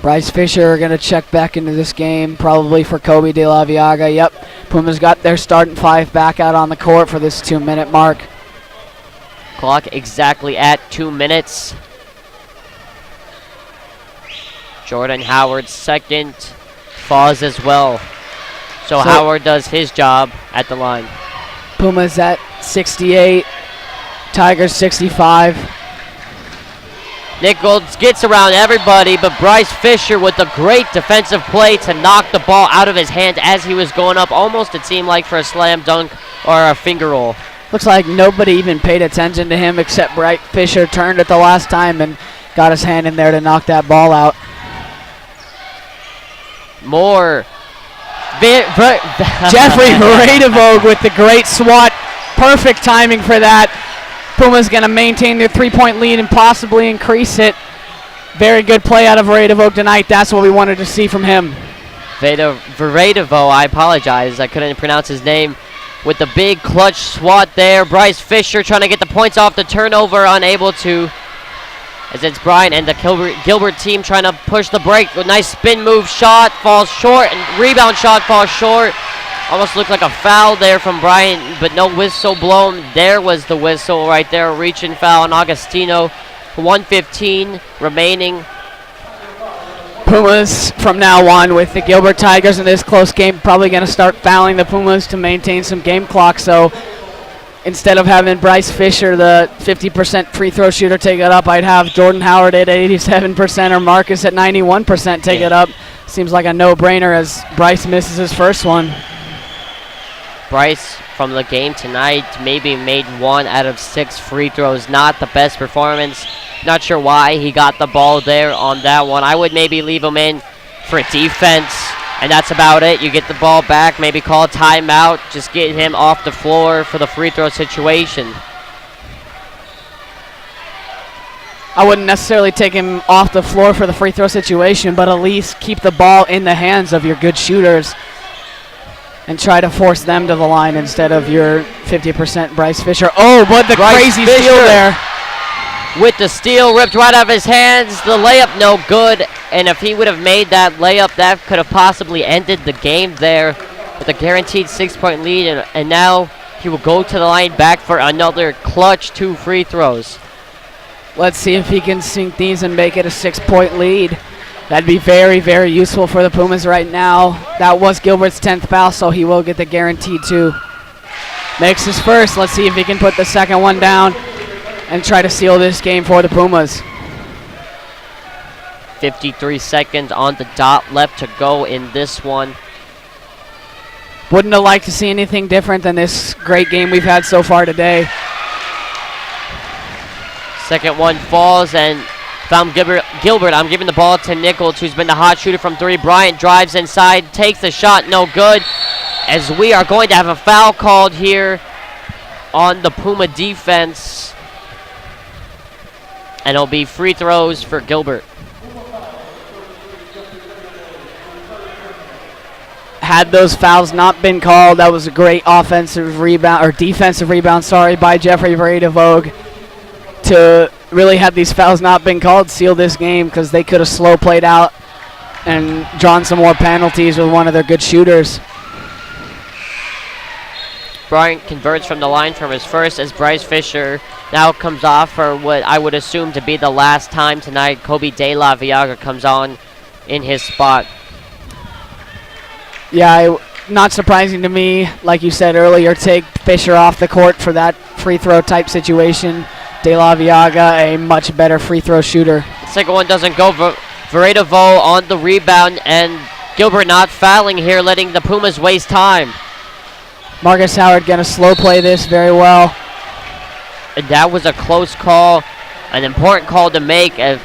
Bryce Fisher going to check back into this game, probably for Kobe De La Viaga. Yep, Puma's got their starting 5 back out on the court for this 2-minute mark. Clock exactly at 2 minutes. Jordan Howard's second falls as well. So Howard does his job at the line. Puma's at 68, Tigers 65. Nichols gets around everybody, but Bryce Fisher with a great defensive play to knock the ball out of his hand as he was going up. Almost, it seemed like, for a slam dunk or a finger roll. Looks like nobody even paid attention to him except Bryce Fisher turned at the last time and got his hand in there to knock that ball out. More. Jeffrey Veradevog with the great swat. Perfect timing for that. Puma's going to maintain their 3-point lead and possibly increase it. Very good play out of Veradevog tonight. That's what we wanted to see from him. Veradevog, I apologize. I couldn't pronounce his name. With the big clutch swat there. Bryce Fisher trying to get the points off the turnover, unable to. As it's Bryant and the Gilbert team trying to push the break. A nice spin move shot, falls short, and rebound shot falls short. Almost looked like a foul there from Bryant, but no whistle blown. There was the whistle right there. Reaching foul on Augustino. 1:15 remaining. Pumas from now on with the Gilbert Tigers in this close game probably going to start fouling the Pumas to maintain some game clock. So instead of having Bryce Fisher, the 50% free throw shooter, take it up, I'd have Jordan Howard at 87% or Marcus at 91% take it up. Seems like a no-brainer as Bryce misses his first one. Bryce from the game tonight maybe made 1 out of 6 free throws. Not the best performance. Not sure why he got the ball there on that one. I would maybe leave him in for defense, and that's about it. You get the ball back, maybe call a timeout, just get him off the floor for the free throw situation. I wouldn't necessarily take him off the floor for the free throw situation, but at least keep the ball in the hands of your good shooters and try to force them to the line instead of your 50% Bryce Fisher. Oh, what the crazy steal there. With the steal ripped right out of his hands. The layup no good. And if he would have made that layup, that could have possibly ended the game there with a guaranteed 6-point lead. And now he will go to the line back for another clutch 2 free throws. Let's see if he can sink these and make it a 6-point lead. That'd be very, very useful for the Pumas right now. That was Gilbert's 10th foul, so he will get the guaranteed 2. Makes his first. Let's see if he can put the second one down and try to seal this game for the Pumas. 53 seconds on the dot left to go in this one. Wouldn't have liked to see anything different than this great game we've had so far today. Second one falls and found Gilbert. I'm giving the ball to Nichols, who's been the hot shooter from three. Bryant drives inside, takes the shot, no good. As we are going to have a foul called here on the Puma defense. And it'll be free throws for Gilbert. Had those fouls not been called, that was a great offensive rebound, or defensive rebound, sorry, by Jeffrey Vogue to really have these fouls not been called, seal this game, because they could have slow played out and drawn some more penalties with one of their good shooters. Bryant converts from the line from his first as Bryce Fisher now comes off for what I would assume to be the last time tonight. Kobe De La Viaga comes on in his spot. Yeah, not surprising to me, like you said earlier, take Fisher off the court for that free throw type situation. De La Viaga, a much better free throw shooter. Second one doesn't go. Veredovo on the rebound, and Gilbert not fouling here, letting the Pumas waste time. Marcus Howard going to slow play this very well. And that was a close call, an important call to make. If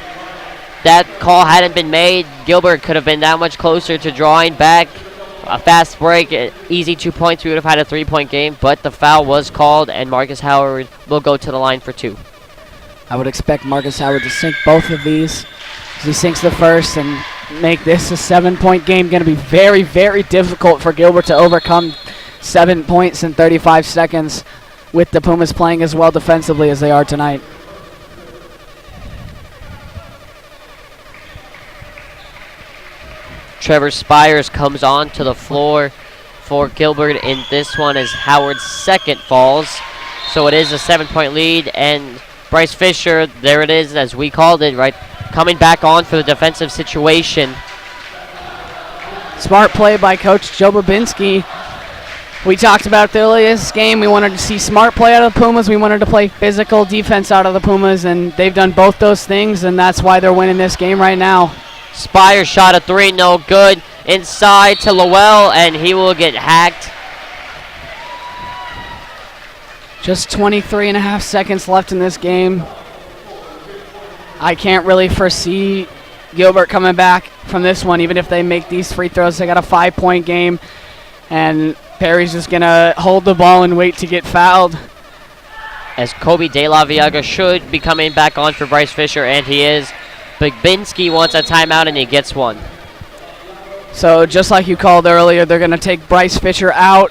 that call hadn't been made, Gilbert could have been that much closer to drawing back. A fast break, easy 2 points, we would have had a 3-point game, but the foul was called, and Marcus Howard will go to the line for two. I would expect Marcus Howard to sink both of these. As he sinks the first and make this a 7-point game. Going to be very, very difficult for Gilbert to overcome 7 points in 35 seconds with the Pumas playing as well defensively as they are tonight. Trevor Spires comes on to the floor for Gilbert in this one as Howard's second falls. So it is a 7-point lead, and Bryce Fisher, there it is as we called it, right, coming back on for the defensive situation. Smart play by Coach Joe Babinski. We talked about the earliest game. We wanted to see smart play out of the Pumas. We wanted to play physical defense out of the Pumas, and they've done both those things, and that's why they're winning this game right now. Spires shot a three, no good. Inside to Lowell, and he will get hacked. Just 23 and a half seconds left in this game. I can't really foresee Gilbert coming back from this one, even if they make these free throws. They got a 5-point game, and Perry's just going to hold the ball and wait to get fouled. As Kobe De La Viaga should be coming back on for Bryce Fisher, and he is. Babinski wants a timeout, and he gets one. So just like you called earlier, they're going to take Bryce Fisher out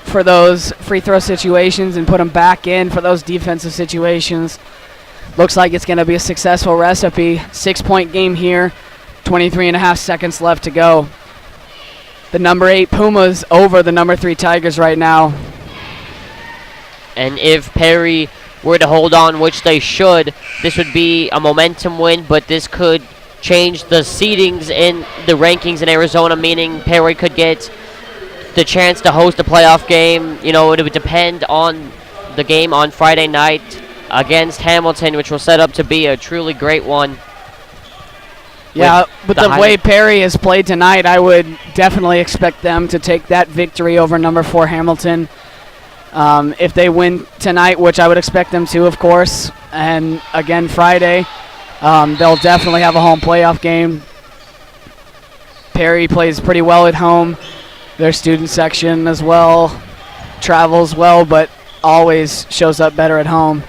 for those free throw situations and put him back in for those defensive situations. Looks like it's going to be a successful recipe. 6-point game here, 23 and a half seconds left to go. The number 8 Pumas over the number 3 Tigers right now. And if Perry were to hold on, which they should, this would be a momentum win, but this could change the seedings in the rankings in Arizona, meaning Perry could get the chance to host a playoff game. You know, it would depend on the game on Friday night against Hamilton, which will set up to be a truly great one. Yeah, but the way Perry has played tonight, I would definitely expect them to take that victory over number 4 Hamilton. If they win tonight, which I would expect them to, of course, and again Friday, they'll definitely have a home playoff game. Perry plays pretty well at home. Their student section as well travels well, but always shows up better at home.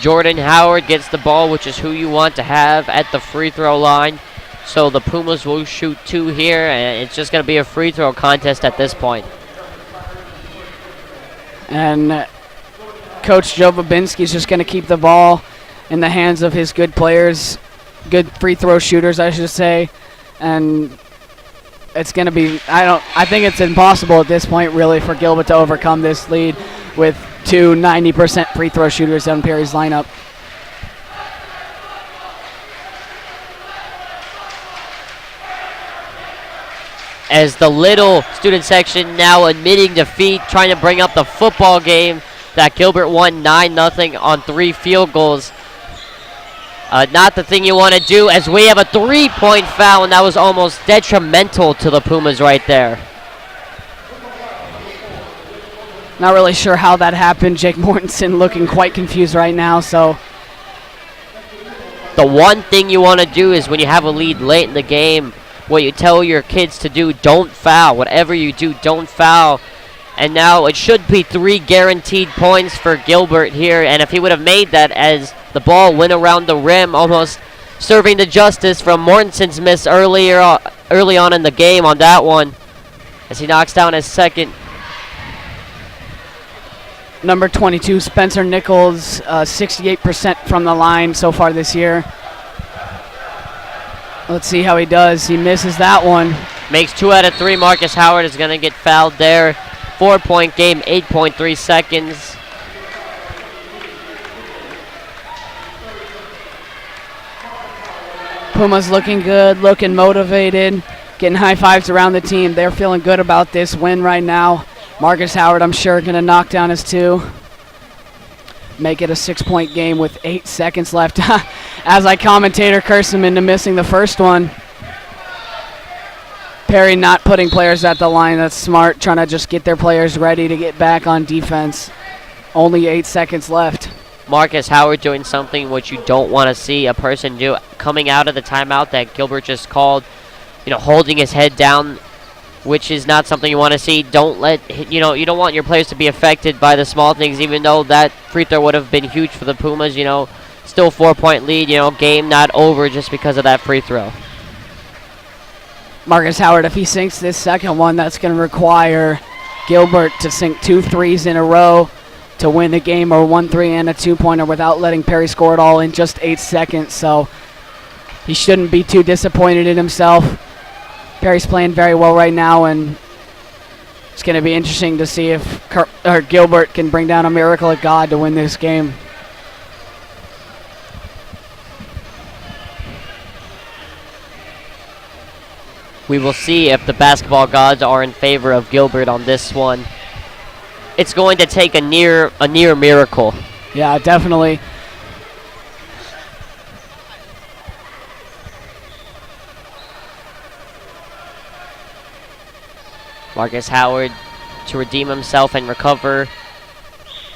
Jordan Howard gets the ball, which is who you want to have at the free throw line. So the Pumas will shoot 2 here, and it's just going to be a free throw contest at this point. And Coach Joe Babinski is just going to keep the ball in the hands of his good players, good free throw shooters, I should say. And it's going to be, I think it's impossible at this point, really, for Gilbert to overcome this lead with 2 90% free throw shooters on Perry's lineup. As the Little student section now admitting defeat, trying to bring up the football game that Gilbert won 9-0 on 3 field goals. Not the thing you want to do, as we have a 3-point foul, and that was almost detrimental to the Pumas right there. Not really sure how that happened. Jake Mortensen looking quite confused right now. So the one thing you want to do is when you have a lead late in the game, what you tell your kids to do, don't foul. Whatever you do, don't foul. And now it should be 3 guaranteed points for Gilbert here. And if he would have made that as the ball went around the rim, almost serving the justice from Mortensen's miss early on in the game on that one, as he knocks down his second. Number 22, Spencer Nichols, 68% from the line so far this year. Let's see how he does. He misses that one. Makes 2 out of 3. Marcus Howard is going to get fouled there. 4-point game, 8.3 seconds. Pumas looking good, looking motivated, getting high fives around the team. They're feeling good about this win right now. Marcus Howard, I'm sure, going to knock down his 2. Make it a 6-point game with 8 seconds left. As I commentator curse him into missing the first one. Perry not putting players at the line. That's smart, trying to just get their players ready to get back on defense. Only 8 seconds left. Marcus Howard doing something which you don't want to see a person do, coming out of the timeout that Gilbert just called, holding his head down, which is not something you want to see. Don't let, you don't want your players to be affected by the small things, even though that free throw would have been huge for the Pumas, still 4-point lead, game not over just because of that free throw. Marcus Howard, if he sinks this second one, that's going to require Gilbert to sink 2 threes in a row to win the game, or 1 3 and a 2-pointer without letting Perry score it all in just 8 seconds. So he shouldn't be too disappointed in himself. Perry's playing very well right now, and it's going to be interesting to see if Gilbert can bring down a miracle of God to win this game. We will see if the basketball gods are in favor of Gilbert on this one. It's going to take a near miracle. Yeah, definitely. Marcus Howard to redeem himself and recover.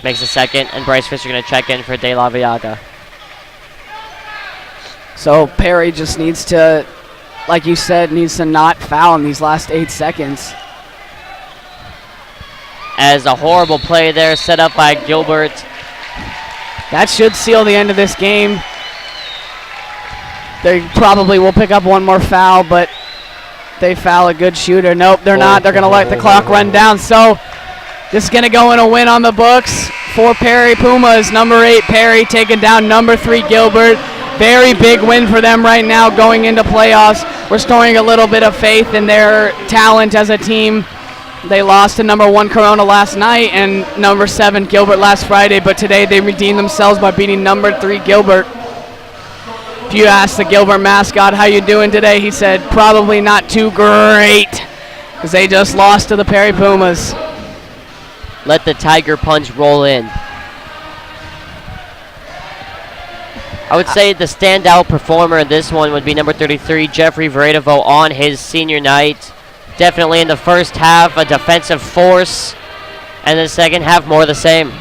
Makes a second, and Bryce Fisher going to check in for De La Viaga. So Perry just needs to, like you said, needs to not foul in these last 8 seconds. As a horrible play there set up by Gilbert. That should seal the end of this game. They probably will pick up one more foul, but they foul a good shooter. Nope, they're not. They're going to let the clock run down. So this is going to go in a win on the books for Perry Pumas. Number 8, Perry, taking down number 3, Gilbert. Very big win for them right now going into playoffs. Restoring a little bit of faith in their talent as a team. They lost to number 1 Corona last night and number 7 Gilbert last Friday, but today they redeemed themselves by beating number 3 Gilbert. If you ask the Gilbert mascot, how you doing today, he said probably not too great because they just lost to the Perry Pumas. Let the Tiger Punch roll in. I would say the standout performer in this one would be number 33, Jeffrey Veredovo, on his senior night. Definitely in the first half, a defensive force, and the second half, more of the same.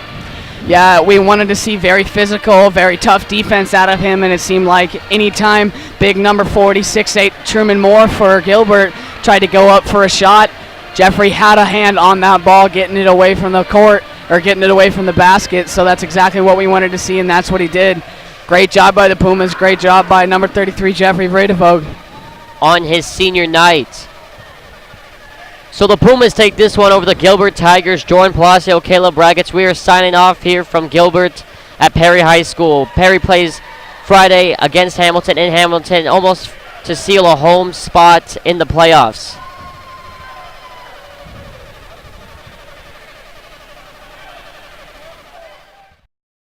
Yeah, we wanted to see very physical, very tough defense out of him, and it seemed like anytime big number 46'8" Truman Moore for Gilbert tried to go up for a shot, Jeffrey had a hand on that ball, getting it away from the court, or getting it away from the basket, so that's exactly what we wanted to see, and that's what he did. Great job by the Pumas, great job by number 33, Jeffrey Veredovo. On his senior night. So the Pumas take this one over the Gilbert Tigers. Jordan Palacio, Caleb Brackets. We are signing off here from Gilbert at Perry High School. Perry plays Friday against Hamilton in Hamilton, almost to seal a home spot in the playoffs.